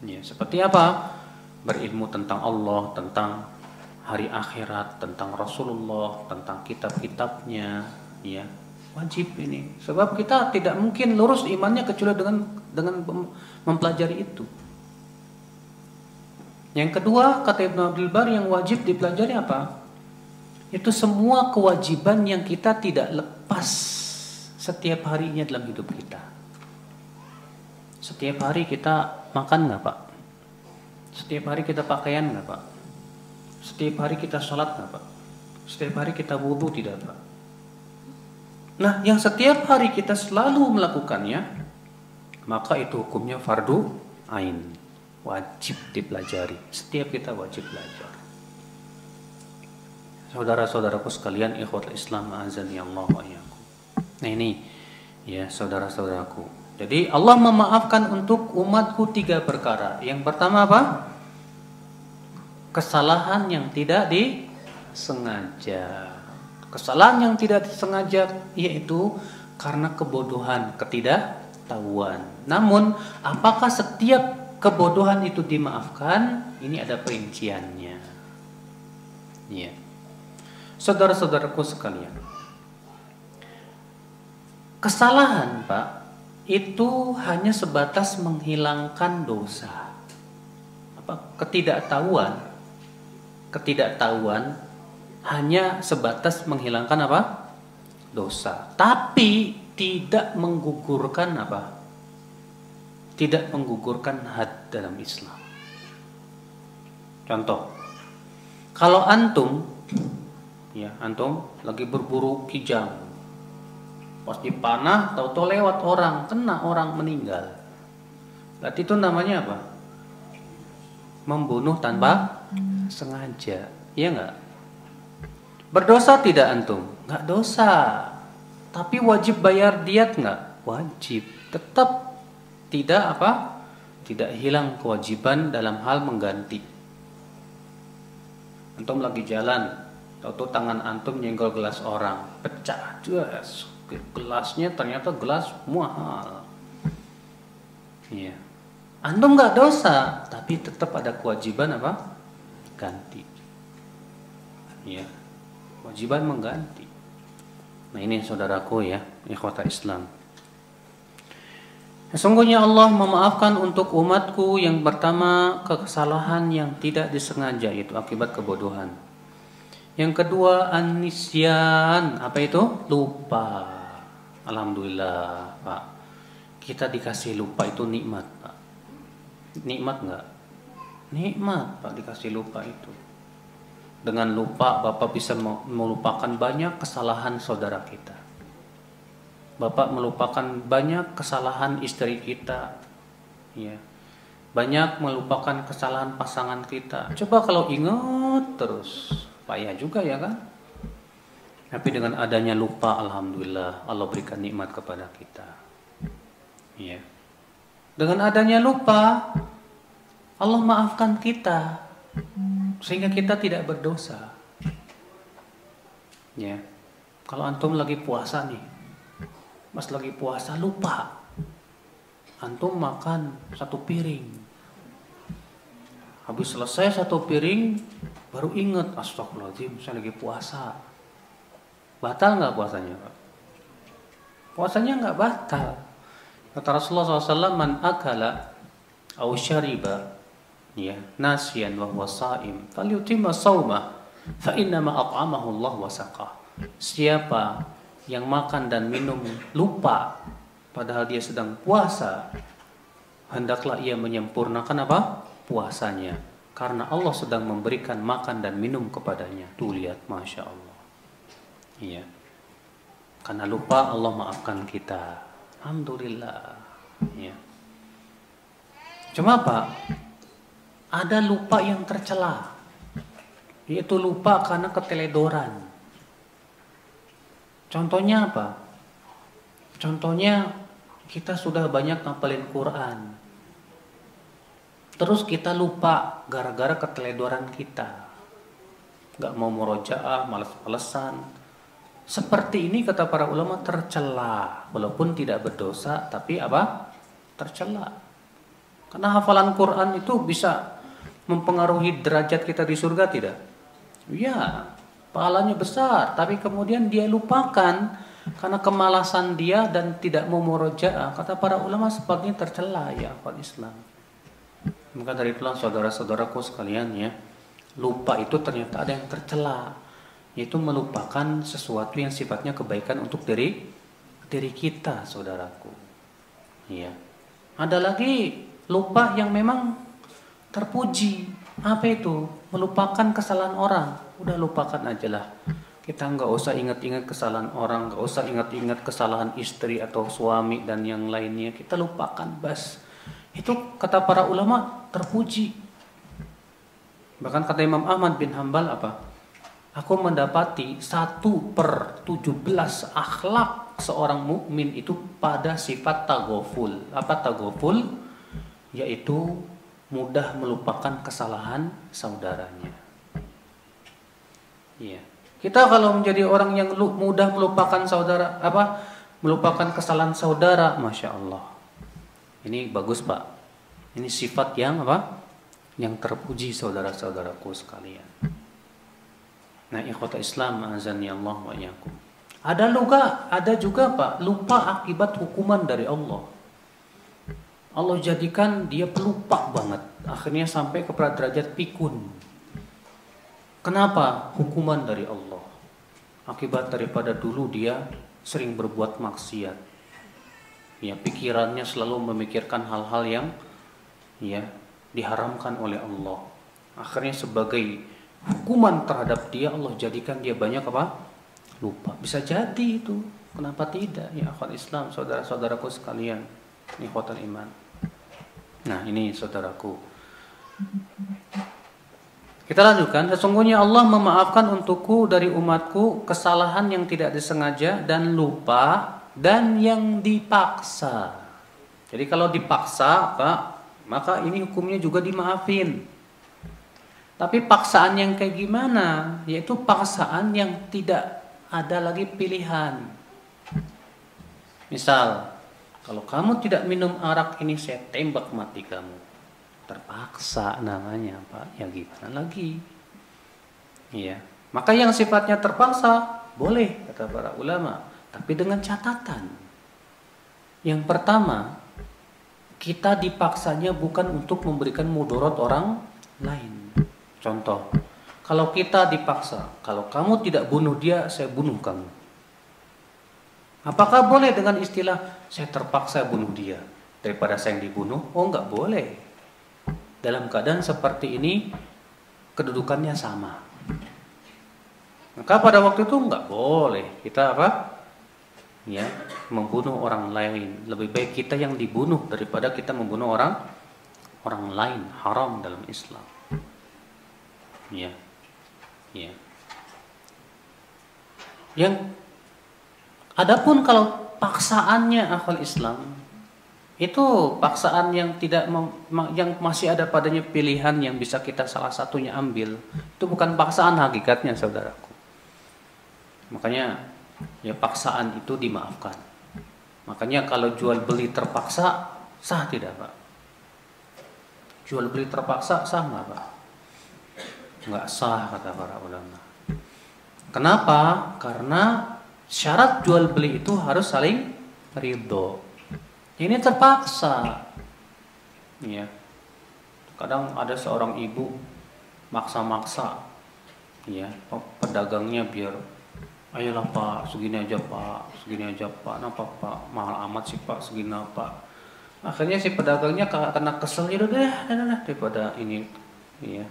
Ya, seperti apa? Berilmu tentang Allah, tentang hari akhirat, tentang Rasulullah, tentang kitab-kitabnya, ya. Wajib ini. Sebab kita tidak mungkin lurus imannya kecuali dengan mempelajari itu. Yang kedua, kata Ibnu Abdul Bar, yang wajib dipelajari apa? Itu semua kewajiban yang kita tidak lepas setiap harinya dalam hidup kita. Setiap hari kita makan nggak, Pak? Setiap hari kita pakaian nggak, Pak? Setiap hari kita sholat nggak, Pak? Setiap hari kita wudhu tidak, Pak? Nah, yang setiap hari kita selalu melakukannya, maka itu hukumnya fardu ain, wajib dipelajari. Setiap kita wajib belajar. Saudara-saudaraku sekalian, ikhwatul Islam, azani Allah wa iyyakum. Nah ini, ya saudara-saudaraku. Jadi Allah memaafkan untuk umatku 3 perkara. Yang pertama apa? Kesalahan yang tidak disengaja. Kesalahan yang tidak disengaja yaitu karena kebodohan, ketidaktahuan. Namun, apakah setiap kebodohan itu dimaafkan? Ini ada perinciannya. Ya. Saudara-saudaraku sekalian, kesalahan, Pak, itu hanya sebatas menghilangkan dosa. Ketidaktahuan hanya sebatas menghilangkan apa? Dosa. Tapi tidak menggugurkan apa? Tidak menggugurkan had dalam Islam. Contoh, kalau antum lagi berburu kijang, pas dipanah, tahu-tahu lewat orang, kena orang meninggal. Berarti itu namanya apa? Membunuh tanpa sengaja, iya nggak? Berdosa tidak antum? Nggak dosa. Tapi wajib bayar diat nggak? Wajib. Tetap tidak apa? Tidak hilang kewajiban dalam hal mengganti. Antum lagi jalan, tahu-tahu tangan antum nyenggol gelas orang, pecah. Gelasnya ternyata gelas mahal. Iya. Antum nggak dosa, tapi tetap ada kewajiban apa? Ganti. Iya. Kewajiban mengganti. Nah ini saudaraku ya, ikhwata Islam. Sesungguhnya Allah memaafkan untuk umatku yang pertama kesalahan yang tidak disengaja, yaitu akibat kebodohan. Yang kedua an-nisyan, apa itu? Lupa. Alhamdulillah, Pak. Kita dikasih lupa itu nikmat, Pak. Nikmat enggak? Nikmat, Pak, dikasih lupa itu. Dengan lupa Bapak bisa melupakan banyak kesalahan saudara kita. Bapak melupakan banyak kesalahan istri kita. Ya. Banyak melupakan kesalahan pasangan kita. Coba kalau ingat terus, payah juga ya kan? Tapi dengan adanya lupa, alhamdulillah Allah berikan nikmat kepada kita. Ya. Dengan adanya lupa, Allah maafkan kita sehingga kita tidak berdosa. Ya. Kalau antum lagi puasa nih, pas lagi puasa lupa, antum makan 1 piring. Habis selesai 1 piring, baru ingat, astagfirullahaladzim, saya lagi puasa. Batal nggak puasanya, Pak? Puasanya nggak batal. Kata Rasulullah SAW, man akala aw syariba ya nasiyan wa huwa shaim falyutimma shaumah fa innama at'amahu Allah wa saqah. Siapa yang makan dan minum lupa padahal dia sedang puasa, hendaklah ia menyempurnakan apa? Puasanya, karena Allah sedang memberikan makan dan minum kepadanya. Tuh lihat, Masya Allah. Iya. Karena lupa Allah maafkan kita. Alhamdulillah. Ya. Cuma apa? Ada lupa yang tercela, yaitu lupa karena keteledoran. Contohnya apa? Contohnya kita sudah banyak ngapalin Quran, terus kita lupa gara-gara keteledoran kita, gak mau murojaah, males-malesan. Seperti ini kata para ulama tercela, walaupun tidak berdosa, tapi apa? Tercela. Karena hafalan Quran itu bisa mempengaruhi derajat kita di surga tidak? Ya, pahalanya besar, tapi kemudian dia lupakan karena kemalasan dia dan tidak mau murojaah. Kata para ulama sebabnya tercela ya akhwat Islam. Maka dari itulah saudara-saudaraku sekalian ya, lupa itu ternyata ada yang tercela, yaitu melupakan sesuatu yang sifatnya kebaikan untuk diri kita, saudaraku. Ya. Ada lagi lupa yang memang terpuji. Apa itu? Melupakan kesalahan orang. Udah lupakan aja lah. Kita nggak usah ingat-ingat kesalahan orang, nggak usah ingat-ingat kesalahan istri atau suami dan yang lainnya. Kita lupakan bas. Itu kata para ulama terpuji. Bahkan kata Imam Ahmad bin Hambal apa? Aku mendapati 1/17 akhlak seorang mukmin itu pada sifat taghaful. Apa taghaful? Yaitu mudah melupakan kesalahan saudaranya. Iya. Kita kalau menjadi orang yang mudah melupakan saudara, melupakan kesalahan saudara, masya Allah. Ini bagus Pak. Ini sifat yang yang terpuji saudara-saudaraku sekalian. Nah, ikhwata Islam azani Allah wa iyyakum. Ada juga Pak, lupa akibat hukuman dari Allah. Allah jadikan dia pelupa banget, akhirnya sampai kepada derajat pikun. Kenapa? Hukuman dari Allah. Akibat daripada dulu dia sering berbuat maksiat. Ya, pikirannya selalu memikirkan hal-hal yang diharamkan oleh Allah. Akhirnya sebagai hukuman terhadap dia, Allah jadikan dia banyak lupa. Bisa jadi itu. Kenapa tidak? Ya akhwat Islam, saudara-saudaraku sekalian, ikhwatul iman. Nah, ini saudaraku. Kita lanjutkan. Sesungguhnya Allah memaafkan untukku dari umatku kesalahan yang tidak disengaja dan lupa dan yang dipaksa. Jadi kalau dipaksa, Pak, maka ini hukumnya juga dimaafin. Tapi paksaan yang kayak gimana? Yaitu paksaan yang tidak ada lagi pilihan. Misal, kalau kamu tidak minum arak ini saya tembak mati kamu. Terpaksa namanya, Pak. Ya gimana lagi? Iya. Maka yang sifatnya terpaksa boleh kata para ulama, tapi dengan catatan. Yang pertama, kita dipaksanya bukan untuk memberikan mudarat orang lain. Contoh, kalau kita dipaksa, kalau kamu tidak bunuh dia, saya bunuh kamu. Apakah boleh dengan istilah saya terpaksa bunuh dia daripada saya yang dibunuh? Oh, enggak boleh. Dalam keadaan seperti ini kedudukannya sama. Maka pada waktu itu enggak boleh kita membunuh orang lain. Lebih baik kita yang dibunuh daripada kita membunuh orang lain. Haram dalam Islam. Ya. Yang adapun kalau paksaannya akal Islam, itu paksaan yang yang masih ada padanya pilihan yang bisa kita salah satunya ambil. Itu bukan paksaan hakikatnya, saudaraku. Makanya ya paksaan itu dimaafkan. Makanya kalau jual beli terpaksa sah tidak, Pak? Jual beli terpaksa sah nggak, Pak? Nggak sah kata para ulama. Kenapa? Karena syarat jual beli itu harus saling ridho. Ini terpaksa. Ya. Kadang ada seorang ibu maksa-maksa ya, pedagangnya biar ayolah Pak, segini aja Pak, segini aja Pak. Kenapa Pak? Mahal amat sih Pak, segini Pak. Akhirnya si pedagangnya karena kesel ya udah daripada ini ya.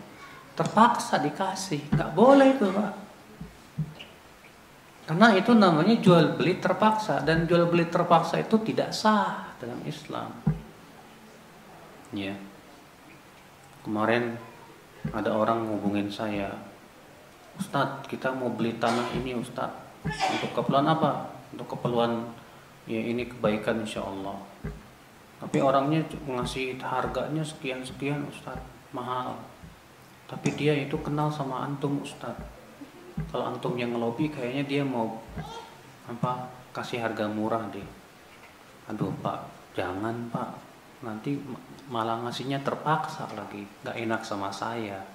Terpaksa dikasih. Nggak boleh itu, Pak. Karena itu namanya jual beli terpaksa, dan jual beli terpaksa itu tidak sah dalam Islam. Ya. Kemarin ada orang ngubungin saya, Ustadz, kita mau beli tanah ini Ustadz. Untuk keperluan apa? Untuk keperluan ya ini kebaikan insya Allah. Tapi orangnya ngasih harganya sekian Ustadz, mahal. Tapi dia itu kenal sama antum Ustadz. Kalau antum yang ngelobi kayaknya dia mau kasih harga murah deh. Aduh Pak, jangan Pak. nanti malah ngasihnya terpaksa lagi, nggak enak sama saya.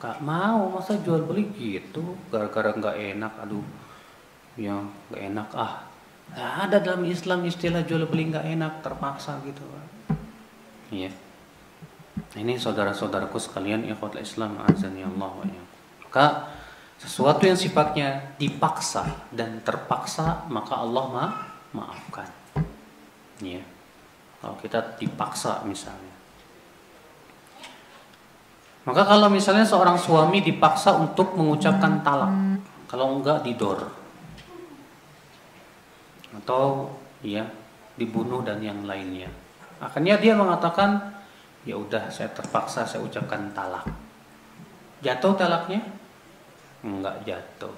Nggak mau, masa jual beli gitu, gara-gara nggak enak, aduh, ya nggak enak ah. Nggak ada dalam Islam istilah jual beli nggak enak, terpaksa gitu. Iya. Ini saudara-saudaraku sekalian, ikhwatul Islam, azani Allah wa iyyakum. Maka sesuatu yang sifatnya dipaksa dan terpaksa, maka Allah maafkan. Ya. Kalau kita dipaksa misalnya. Maka kalau misalnya seorang suami dipaksa untuk mengucapkan talak, kalau enggak didor, atau ya dibunuh dan yang lainnya, akhirnya dia mengatakan, ya udah saya terpaksa saya ucapkan talak. Jatuh talaknya? Enggak jatuh.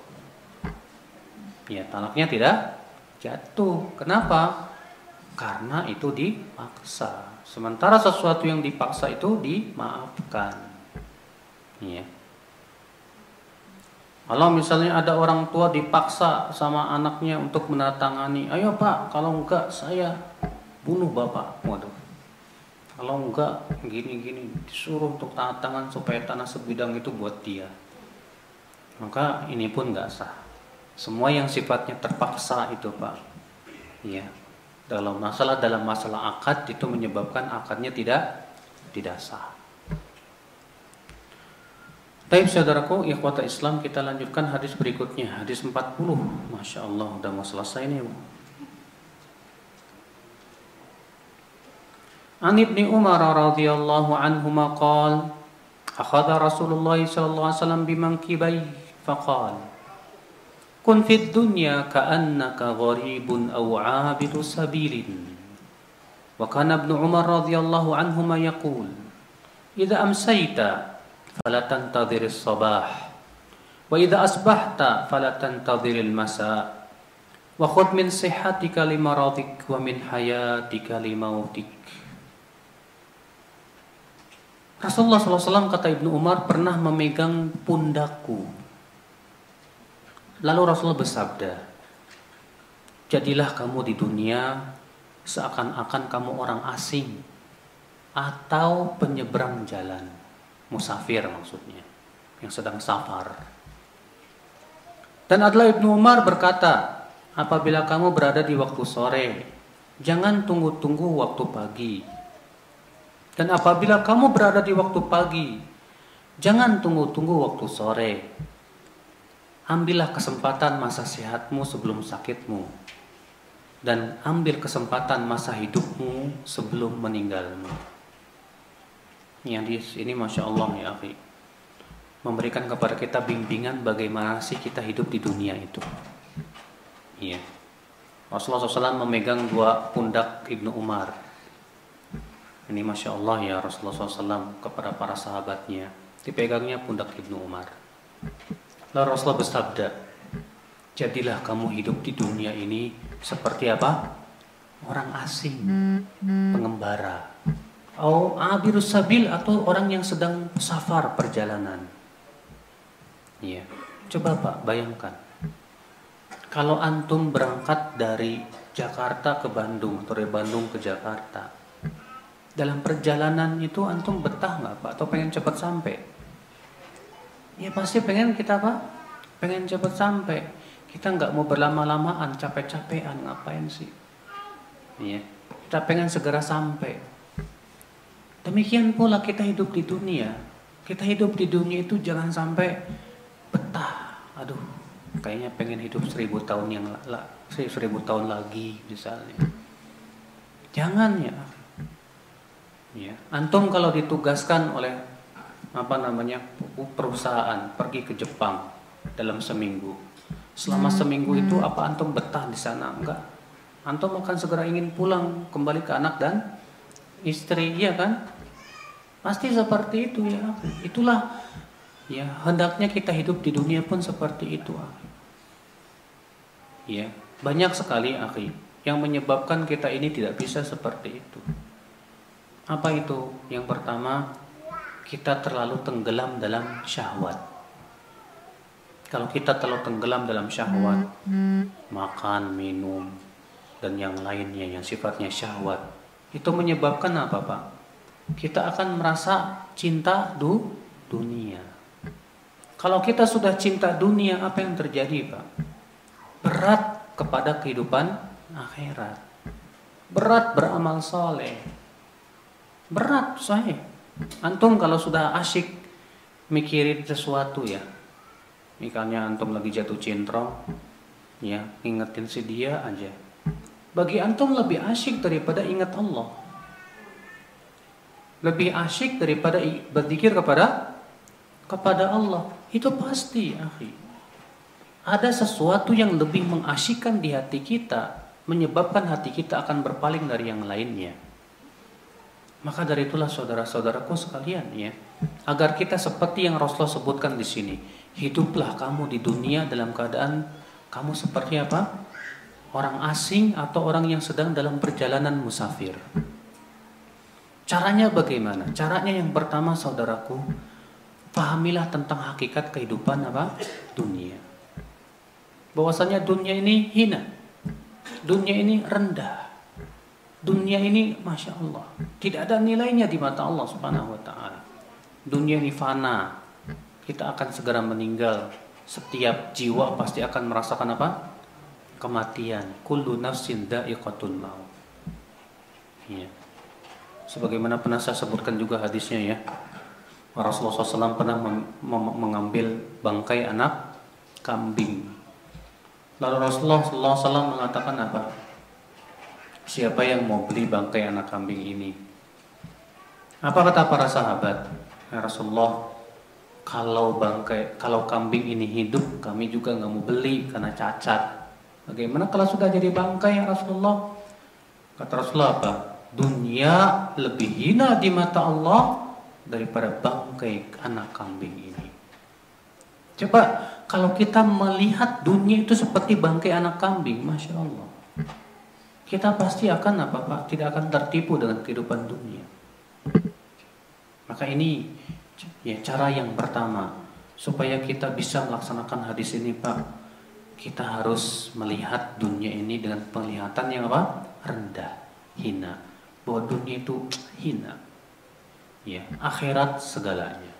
Ya, talaknya tidak jatuh. Kenapa? Karena itu dipaksa. Sementara sesuatu yang dipaksa itu dimaafkan. Ya. Kalau misalnya ada orang tua dipaksa sama anaknya untuk menandatangani, ayo Pak, kalau enggak saya bunuh Bapak. Waduh. Kalau enggak gini-gini, disuruh untuk tanda tangan supaya tanah sebidang itu buat dia. Maka ini pun enggak sah. Semua yang sifatnya terpaksa itu Pak, ya, dalam masalah akad itu menyebabkan akadnya tidak sah. Baik saudaraku, ikhwata Islam, kita lanjutkan hadis berikutnya, hadis 40. Masya Allah, udah mau selesai nih. An Ibni Umar radhiyallahu anhuma qala akhadha Rasulullah sallallahu alaihi wasallam bimankibai faqala kun fid dunya ka'annaka gharibun aw 'abidu sabilin. Wa kana Ibnu Umar radhiyallahu anhuma yaqul idza amsayta fala tantadhiris sabah wa idza asbahta fala tantadhiril masa wa khudh min sihhatika limaradik wa min hayatika limautik. Rasulullah SAW, kata Ibnu Umar, pernah memegang pundakku. Lalu Rasulullah bersabda, jadilah kamu di dunia seakan-akan kamu orang asing atau penyeberang jalan, musafir maksudnya, yang sedang safar. Dan adalah Ibnu Umar berkata, apabila kamu berada di waktu sore, jangan tunggu-tunggu waktu pagi. Dan apabila kamu berada di waktu pagi, jangan tunggu-tunggu waktu sore. Ambillah kesempatan masa sehatmu sebelum sakitmu, dan ambil kesempatan masa hidupmu sebelum meninggalmu. Ini Masya Allah ya akhi, memberikan kepada kita bimbingan bagaimana sih kita hidup di dunia itu. Iya. Rasulullah SAW memegang dua pundak Ibnu Umar. Ini Masya Allah ya, Rasulullah SAW kepada para sahabatnya, dipegangnya pundak Ibnu Umar. Lalu Rasulullah bersabda, jadilah kamu hidup di dunia ini seperti apa? Orang asing, pengembara, atau abirus sabil, atau orang yang sedang safar perjalanan. Ya, coba Pak bayangkan, kalau antum berangkat dari Jakarta ke Bandung atau dari Bandung ke Jakarta, dalam perjalanan itu antum betah nggak Pak? Atau pengen cepat sampai? Ya pasti pengen kita Pak, pengen cepat sampai. Kita nggak mau berlama-lamaan, capek-capean, ngapain sih? Ya, kita pengen segera sampai. Demikian pula kita hidup di dunia. Kita hidup di dunia itu jangan sampai betah. Aduh, kayaknya pengen hidup 1000 tahun 1000 tahun lagi misalnya. Jangan ya. Ya, antum kalau ditugaskan oleh perusahaan pergi ke Jepang dalam seminggu, selama seminggu itu apa antum betah di sana? Enggak. Antum akan segera ingin pulang kembali ke anak dan istri, iya kan? Pasti seperti itu ya. Itulah ya, hendaknya kita hidup di dunia pun seperti itu. Ya, banyak sekali akhi yang menyebabkan kita ini tidak bisa seperti itu. Apa itu? Yang pertama, kita terlalu tenggelam dalam syahwat. Kalau kita terlalu tenggelam dalam syahwat, makan, minum, dan yang lainnya yang sifatnya syahwat, Itu menyebabkan apa, Pak? Kita akan merasa cinta dunia. Kalau kita sudah cinta dunia, apa yang terjadi, Pak? Berat kepada kehidupan akhirat. Berat beramal soleh. Berat, saya. Antum kalau sudah asyik mikirin sesuatu ya, misalnya antum lagi jatuh cinta, ya, ingetin si dia aja. Bagi antum lebih asyik daripada ingat Allah. Lebih asyik daripada berzikir kepada Allah. Itu pasti, akhi. Ada sesuatu yang lebih mengasyikkan di hati kita, menyebabkan hati kita akan berpaling dari yang lainnya. Maka dari itulah saudara-saudaraku sekalian ya, agar kita seperti yang Rasulullah sebutkan di sini, hiduplah kamu di dunia dalam keadaan kamu seperti apa? Orang asing atau orang yang sedang dalam perjalanan musafir. Caranya bagaimana? Caranya yang pertama, saudaraku, pahamilah tentang hakikat kehidupan apa? Dunia. Bahwasanya dunia ini hina. Dunia ini rendah. Dunia ini Masya Allah tidak ada nilainya di mata Allah Subhanahu wa ta'ala. Dunia ini fana. Kita akan segera meninggal. Setiap jiwa pasti akan merasakan apa? Kematian. Kullu nafsin dha'iqatul maut. Ya. Sebagaimana pernah saya sebutkan juga hadisnya ya, Rasulullah SAW pernah mengambil bangkai anak kambing. Lalu Rasulullah SAW mengatakan apa? Siapa yang mau beli bangkai anak kambing ini? Apa kata para sahabat? Ya Rasulullah, kalau kambing ini hidup, kami juga nggak mau beli karena cacat. Bagaimana kalau sudah jadi bangkai ya Rasulullah? Kata Rasulullah apa? Dunia lebih hina di mata Allah daripada bangkai anak kambing ini. Coba kalau kita melihat dunia itu seperti bangkai anak kambing, Masya Allah, kita pasti akan apa Pak? Tidak akan tertipu dengan kehidupan dunia. Maka ini ya cara yang pertama supaya kita bisa melaksanakan hadis ini, Pak. Kita harus melihat dunia ini dengan penglihatan yang apa? Rendah, hina. Bahwa dunia itu hina. Ya, akhirat segalanya.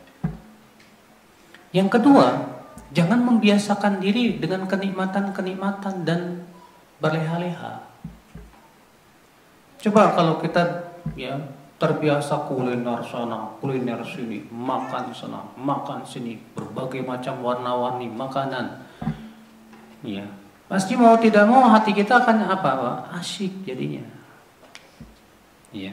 Yang kedua, jangan membiasakan diri dengan kenikmatan-kenikmatan dan berleha-leha. Coba kalau kita ya terbiasa kuliner sana, kuliner sini, makan sana, makan sini, berbagai macam warna-warni makanan, ya pasti mau tidak mau hati kita akan apa? Asyik jadinya. Ya.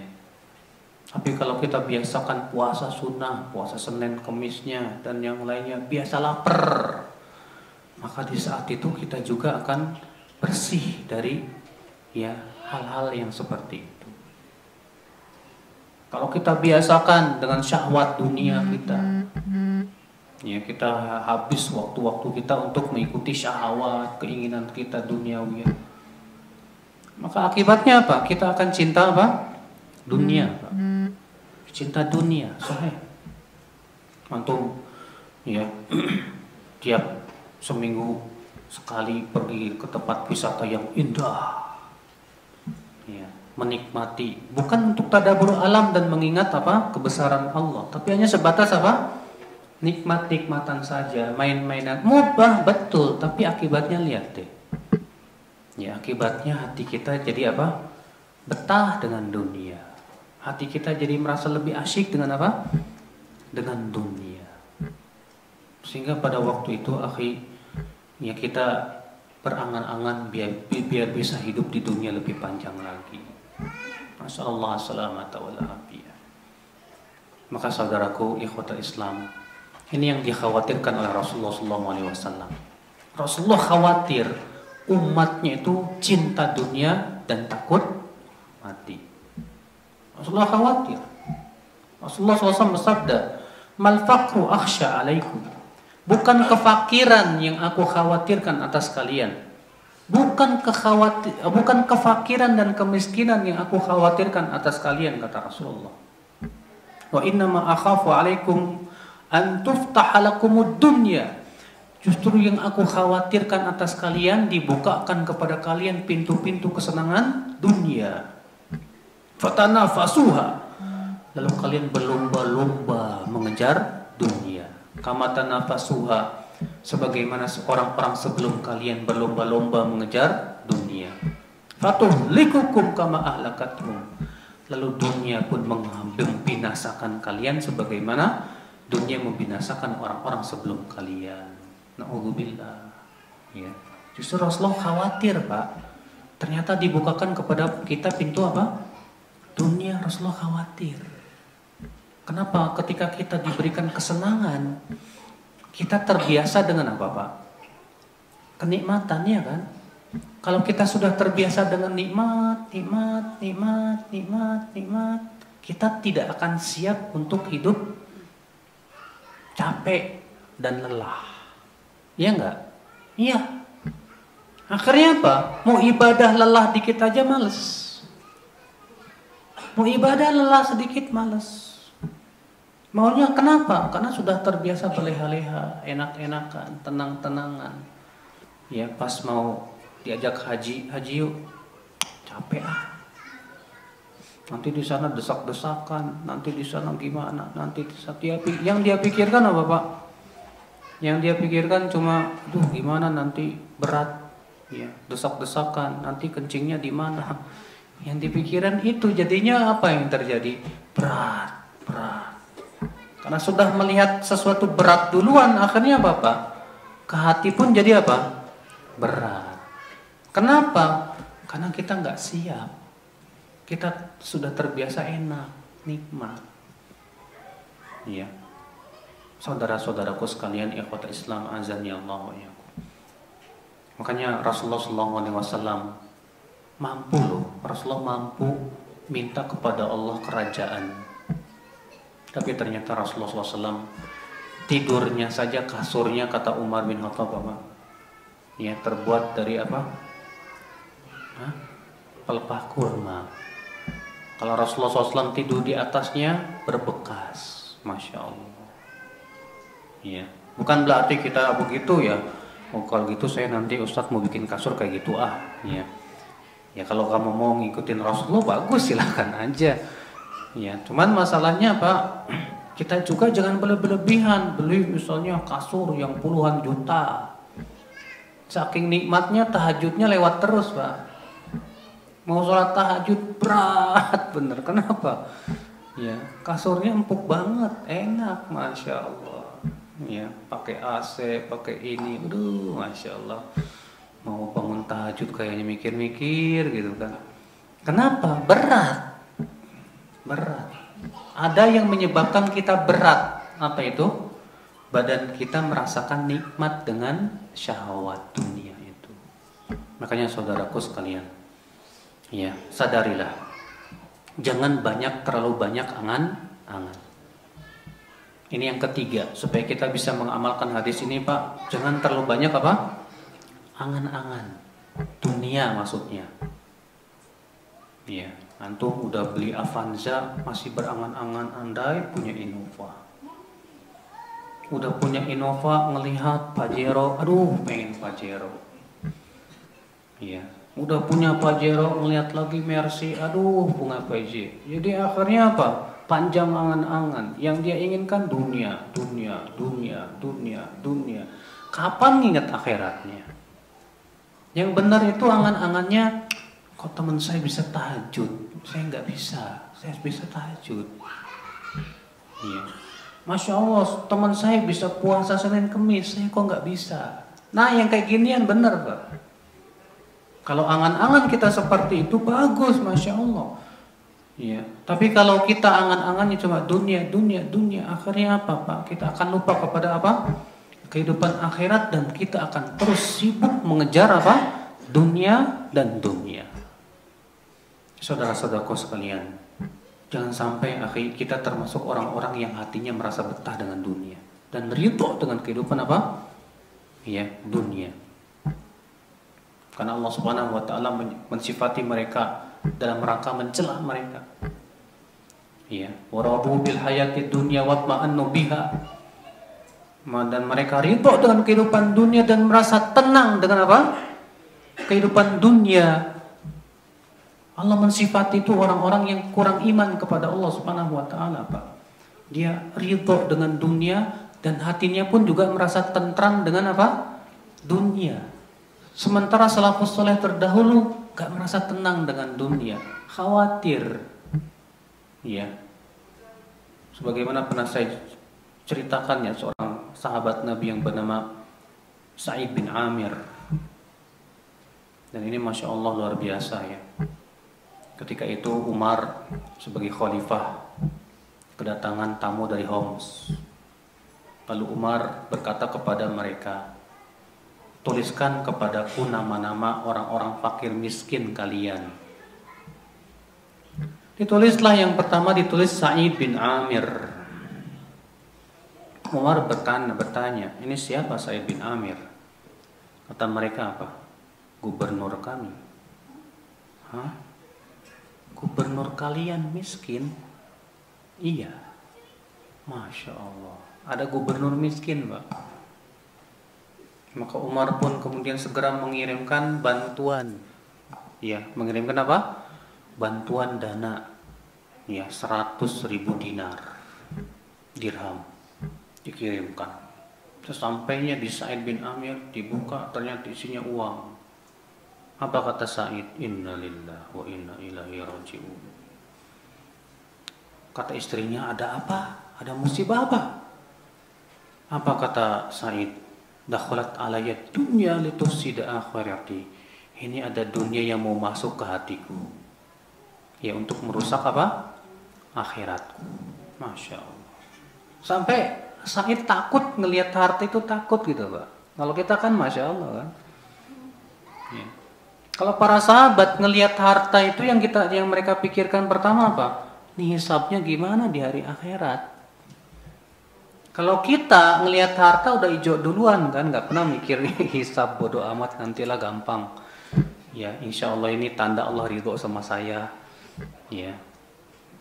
Tapi kalau kita biasakan puasa sunnah, puasa Senin Kemisnya dan yang lainnya, biasa lapar, maka di saat itu kita juga akan bersih dari ya hal-hal yang seperti itu. Kalau kita biasakan dengan syahwat dunia kita, ya kita habis waktu-waktu kita untuk mengikuti syahwat, keinginan kita duniawi, maka akibatnya apa? Kita akan cinta apa? Dunia, Pak. Cinta dunia, sahih. Antum ya tiap seminggu sekali pergi ke tempat wisata yang indah, ya, menikmati, bukan untuk tadabbur alam dan mengingat apa kebesaran Allah, tapi hanya sebatas apa nikmat-nikmatan saja, main-mainan, mubah betul, tapi akibatnya lihat deh, ya akibatnya hati kita jadi apa? Betah dengan dunia. Hati kita jadi merasa lebih asyik dengan apa? Dengan dunia. Sehingga pada waktu itu akhi, ya kita berangan-angan biar bisa hidup di dunia lebih panjang lagi. Masya Allah, salamata wal afiyah. Maka saudaraku, ikhwatul Islam, ini yang dikhawatirkan oleh Rasulullah SAW. Rasulullah khawatir umatnya itu cinta dunia dan takut mati. Rasulullah khawatir. Rasulullah SAW bersabda, "Mal faqru akhsha alaikum." Bukan kefakiran yang aku khawatirkan atas kalian. Bukan kefakiran dan kemiskinan yang aku khawatirkan atas kalian, kata Rasulullah. Wa innama akhafu alaikum an tuftaha lakumud dunya. Justru yang aku khawatirkan atas kalian, dibukakan kepada kalian pintu-pintu kesenangan dunia. Fatanafasuha. Lalu kalian berlomba-lomba mengejar dunia. Kama tanafasuha, sebagaimana orang-orang sebelum kalian berlomba-lomba mengejar dunia. Fatuhlikukum kama ahlakathum. Lalu dunia pun membinasakan kalian sebagaimana dunia membinasakan orang-orang sebelum kalian. Na'udzubillah. Ya. Justru Rasulullah khawatir, Pak. Ternyata dibukakan kepada kita pintu apa? Dunia. Rasulullah khawatir. Kenapa? Ketika kita diberikan kesenangan, kita terbiasa dengan apa, Pak? Kenikmatannya kan? Kalau kita sudah terbiasa dengan nikmat, kita tidak akan siap untuk hidup capek dan lelah. Iya enggak? Iya. Akhirnya apa? Mau ibadah lelah dikit aja males. Mau ibadah lelah sedikit males. Maunya kenapa? Karena sudah terbiasa berleha-leha, enak-enakan, tenang-tenangan. Ya pas mau diajak haji yuk, capek ah. Nanti di sana desak-desakan, nanti di sana gimana, nanti yang dia pikirkan apa, Pak? Yang dia pikirkan cuma, aduh gimana nanti berat, ya desak-desakan, nanti kencingnya di mana. Yang dipikirkan itu jadinya apa yang terjadi? Berat. Karena sudah melihat sesuatu berat duluan, akhirnya apa, Pak? Ke hati pun jadi apa? Berat. Kenapa? Karena kita nggak siap. Kita sudah terbiasa enak, nikmat. Iya. Saudara-saudaraku sekalian, ikhwata Islam, azani Allah wa iyyakum. Makanya Rasulullah SAW mampu loh. Rasulullah mampu minta kepada Allah kerajaan. Tapi ternyata Rasulullah SAW tidurnya saja, kasurnya, kata Umar bin Khattab, ya terbuat dari apa? Pelepah kurma. Kalau Rasulullah SAW tidur di atasnya berbekas, masya Allah. Ya, bukan berarti kita begitu ya. Oh, kalau gitu saya nanti Ustadz mau bikin kasur kayak gitu ya. Ya kalau kamu mau ngikutin Rasulullah bagus, silahkan aja. Ya, cuman masalahnya Pak, kita juga jangan berlebihan beli misalnya kasur yang puluhan juta. Saking nikmatnya tahajudnya lewat terus, Pak. Mau sholat tahajud berat bener. Kenapa? Ya, kasurnya empuk banget, enak, masya Allah. Ya, pakai AC, pakai ini, aduh, masya Allah. Mau bangun tahajud kayaknya mikir-mikir gitu kan. Kenapa? Berat. Ada yang menyebabkan kita berat. Apa itu? Badan kita merasakan nikmat dengan syahwat dunia itu. Makanya saudaraku sekalian, ya sadarilah, jangan terlalu banyak angan-angan. Ini yang ketiga, supaya kita bisa mengamalkan hadis ini, Pak. Jangan terlalu banyak apa? Angan-angan dunia maksudnya. Ya. Antum udah beli Avanza masih berangan-angan andai punya Innova. Udah punya Innova ngelihat Pajero, aduh pengen Pajero. Iya, udah punya Pajero ngelihat lagi Mercy, aduh punya PJ. Jadi akhirnya apa? Panjang angan-angan. Yang dia inginkan dunia. Kapan ingat akhiratnya? Yang benar itu angan-angannya, kok teman saya bisa tahajud, saya nggak bisa, saya bisa tahajud. Iya. Masya Allah, teman saya bisa puasa Senin Kemis, saya kok nggak bisa. Nah, yang kayak ginian benar, Pak. Kalau angan-angan kita seperti itu bagus, Masya Allah. Iya. Tapi kalau kita angan-angannya cuma dunia, akhirnya apa, Pak? Kita akan lupa kepada apa? Kehidupan akhirat, dan kita akan terus sibuk mengejar apa? Dunia dan dunia. Saudara-saudaraku sekalian, jangan sampai kita termasuk orang-orang yang hatinya merasa betah dengan dunia dan ridho dengan kehidupan apa? Ya, dunia. Karena Allah Subhanahu wa taala mensifati mereka dalam rangka mencela mereka. Ya, waradu bil hayatid dunya watma'annu biha. Dan mereka ridho dengan kehidupan dunia dan merasa tenang dengan apa? Kehidupan dunia. Allah mensifati itu orang-orang yang kurang iman kepada Allah Subhanahu wa taala, Pak. Dia ridho dengan dunia dan hatinya pun juga merasa tentram dengan apa? Dunia. Sementara salafus saleh terdahulu gak merasa tenang dengan dunia, khawatir. Ya. Sebagaimana pernah saya ceritakan ya, seorang sahabat Nabi yang bernama Sa'id bin Amir. Dan ini Masya Allah luar biasa ya. Ketika itu Umar sebagai khalifah kedatangan tamu dari Homs. Lalu Umar berkata kepada mereka, tuliskan kepadaku nama-nama orang-orang fakir miskin kalian. Ditulislah yang pertama, ditulis Sa'id bin Amir. Umar bertanya, ini siapa Sa'id bin Amir? Kata mereka apa? Gubernur kami. Hah? Gubernur kalian miskin? Iya. Masya Allah. Ada gubernur miskin, Pak. Maka Umar pun kemudian segera mengirimkan bantuan. Ya, mengirimkan apa? Bantuan dana. Ya, 100.000 dinar. Dirham. Dikirimkan. Sesampainya di Sa'id bin Amir, dibuka ternyata isinya uang. Apa kata Sa'id? Innalillahi wa inna ilaihi raji'un. Kata istrinya, ada apa? Ada musibah apa? Apa kata Sa'id? Dakhalat alayya dunya litusida akhirati. Ini ada dunia yang mau masuk ke hatiku. Ya, untuk merusak apa? Akhiratku. Masya Allah. Sampai Sa'id takut ngelihat harta itu, takut gitu, Pak. Kalau kita kan Masya Allah kan. Ya. Kalau para sahabat ngelihat harta itu yang mereka pikirkan pertama apa? Nih hisabnya gimana di hari akhirat? Kalau kita ngelihat harta udah hijau duluan kan, nggak pernah mikir hisab, bodoh amat, nantilah gampang. Ya, insya Allah ini tanda Allah ridho sama saya. Ya,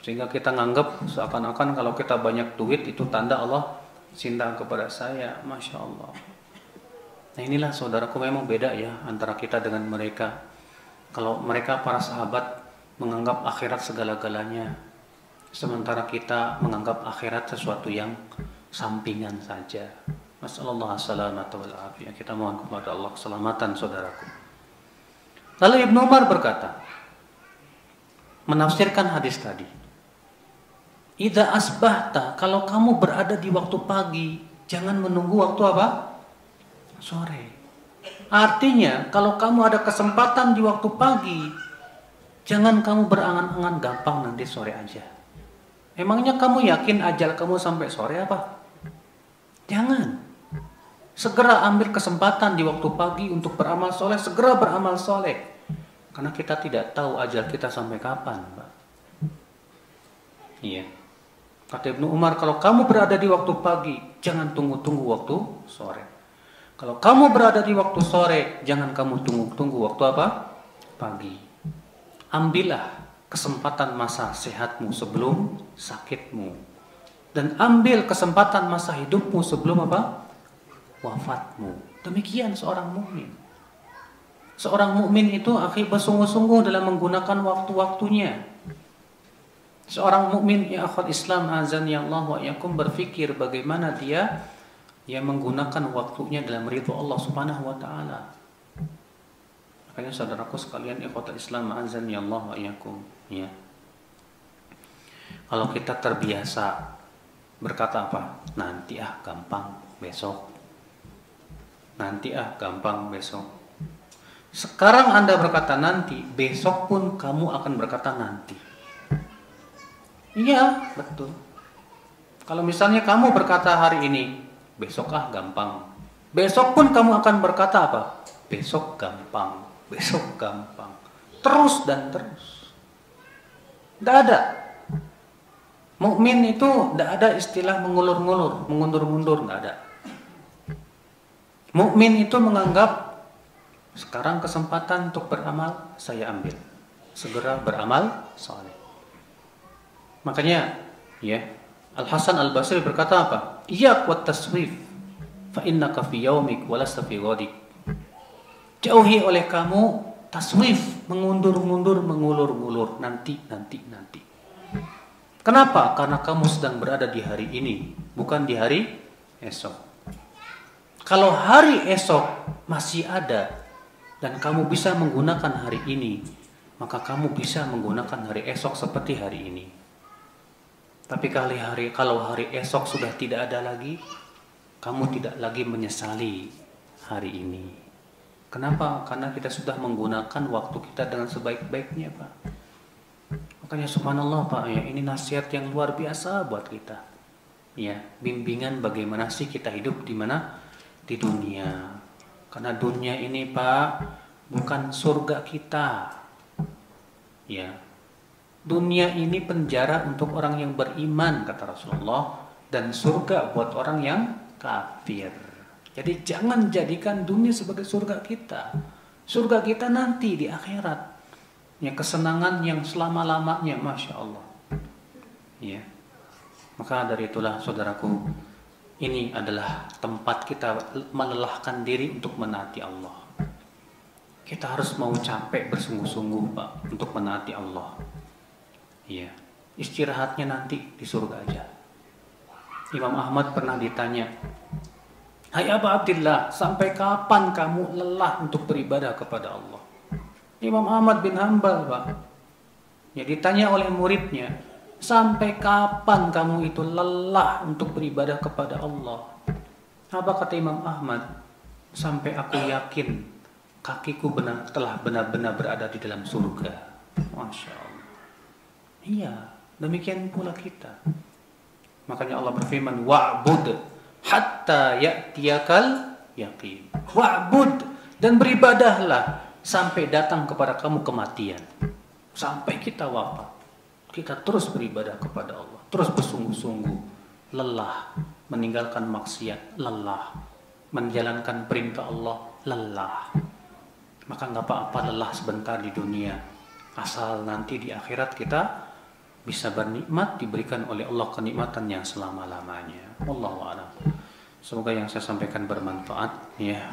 sehingga kita nganggap seakan-akan kalau kita banyak duit itu tanda Allah cinta kepada saya. Masya Allah. Nah inilah saudaraku, memang beda ya antara kita dengan mereka. Kalau mereka para sahabat menganggap akhirat segala-galanya, sementara kita menganggap akhirat sesuatu yang sampingan saja. Masallallahu salamata wal afiyah. Kita mohon kepada Allah keselamatan saudaraku. Lalu Ibnu Umar berkata, menafsirkan hadis tadi, idza asbahta, kalau kamu berada di waktu pagi, jangan menunggu waktu apa? Sore. Artinya, kalau kamu ada kesempatan di waktu pagi, jangan kamu berangan-angan gampang nanti sore aja. Emangnya kamu yakin ajal kamu sampai sore apa? Jangan. Segera ambil kesempatan di waktu pagi untuk beramal soleh, segera beramal soleh. Karena kita tidak tahu ajal kita sampai kapan, Pak. Iya. Kata Ibnu Umar, kalau kamu berada di waktu pagi, jangan tunggu-tunggu waktu sore. Kalau kamu berada di waktu sore, jangan kamu tunggu-tunggu waktu apa? Pagi. Ambillah kesempatan masa sehatmu sebelum sakitmu. Dan ambil kesempatan masa hidupmu sebelum apa? Wafatmu. Demikian seorang mukmin. Seorang mukmin itu akhir bersungguh-sungguh dalam menggunakan waktu-waktunya. Seorang mukmin ya akhwat Islam azan ya Allah wa yakum berpikir bagaimana dia menggunakan waktunya dalam ridho Allah Subhanahu wa taala. Makanya saudaraku sekalian ikhwatul Islam azan ya Allah wa yakum, ya. Kalau kita terbiasa berkata apa? Nanti gampang besok. Nanti gampang besok. Sekarang Anda berkata nanti, besok pun kamu akan berkata nanti. Iya, betul. Kalau misalnya kamu berkata hari ini, besok gampang. Besok pun kamu akan berkata apa? Besok gampang, besok gampang. Terus dan terus. Tidak ada. Mukmin itu tidak ada istilah mengulur-ngulur, mengundur-mundur, tidak ada. Mukmin itu menganggap sekarang kesempatan untuk beramal saya ambil. Segera beramal saleh. Makanya ya Al-Hasan Al-Basri berkata apa? Iyyak wat taswif fa innaka fi yaumik wa lasta fi ghadik. Jauhi oleh kamu taswif, mengundur-undur, mengulur-ngulur, nanti. Kenapa? Karena kamu sedang berada di hari ini, bukan di hari esok. Kalau hari esok masih ada dan kamu bisa menggunakan hari ini, maka kamu bisa menggunakan hari esok seperti hari ini. Tapi kalau hari esok sudah tidak ada lagi, kamu tidak lagi menyesali hari ini. Kenapa? Karena kita sudah menggunakan waktu kita dengan sebaik-baiknya, Pak. Makanya subhanallah, Pak, ya, ini nasihat yang luar biasa buat kita. Ya, bimbingan bagaimana sih kita hidup di mana? Di dunia. Karena dunia ini, Pak, bukan surga kita. Ya. Dunia ini penjara untuk orang yang beriman, kata Rasulullah, dan surga buat orang yang kafir. Jadi jangan jadikan dunia sebagai surga kita. Surga kita nanti di akhirat. Ya, kesenangan yang selama-lamanya, Masya Allah. Ya. Maka dari itulah saudaraku, ini adalah tempat kita melelahkan diri untuk menaati Allah. Kita harus mau capek bersungguh-sungguh, Pak, untuk menaati Allah. Ya. Istirahatnya nanti di surga aja. Imam Ahmad pernah ditanya, "Hai Abu Abdillah, sampai kapan kamu lelah untuk beribadah kepada Allah?" Imam Ahmad bin Hanbal, Pak, ya, ditanya oleh muridnya, "Sampai kapan kamu itu lelah untuk beribadah kepada Allah?" Apa kata Imam Ahmad? "Sampai aku yakin kakiku telah benar-benar berada di dalam surga." Masya Allah. Iya, demikian pula kita. Makanya Allah berfirman, "Wa'bud hatta ya'tiyakal yaqin." Wa'bud, dan beribadahlah sampai datang kepada kamu kematian. Sampai kita wafat, kita terus beribadah kepada Allah, terus bersungguh-sungguh, lelah meninggalkan maksiat, lelah menjalankan perintah Allah, lelah. Maka nggak apa-apa lelah sebentar di dunia, asal nanti di akhirat kita bisa bernikmat, diberikan oleh Allah kenikmatan yang selama-lamanya. Wallahu a'lam. Semoga yang saya sampaikan bermanfaat, ya.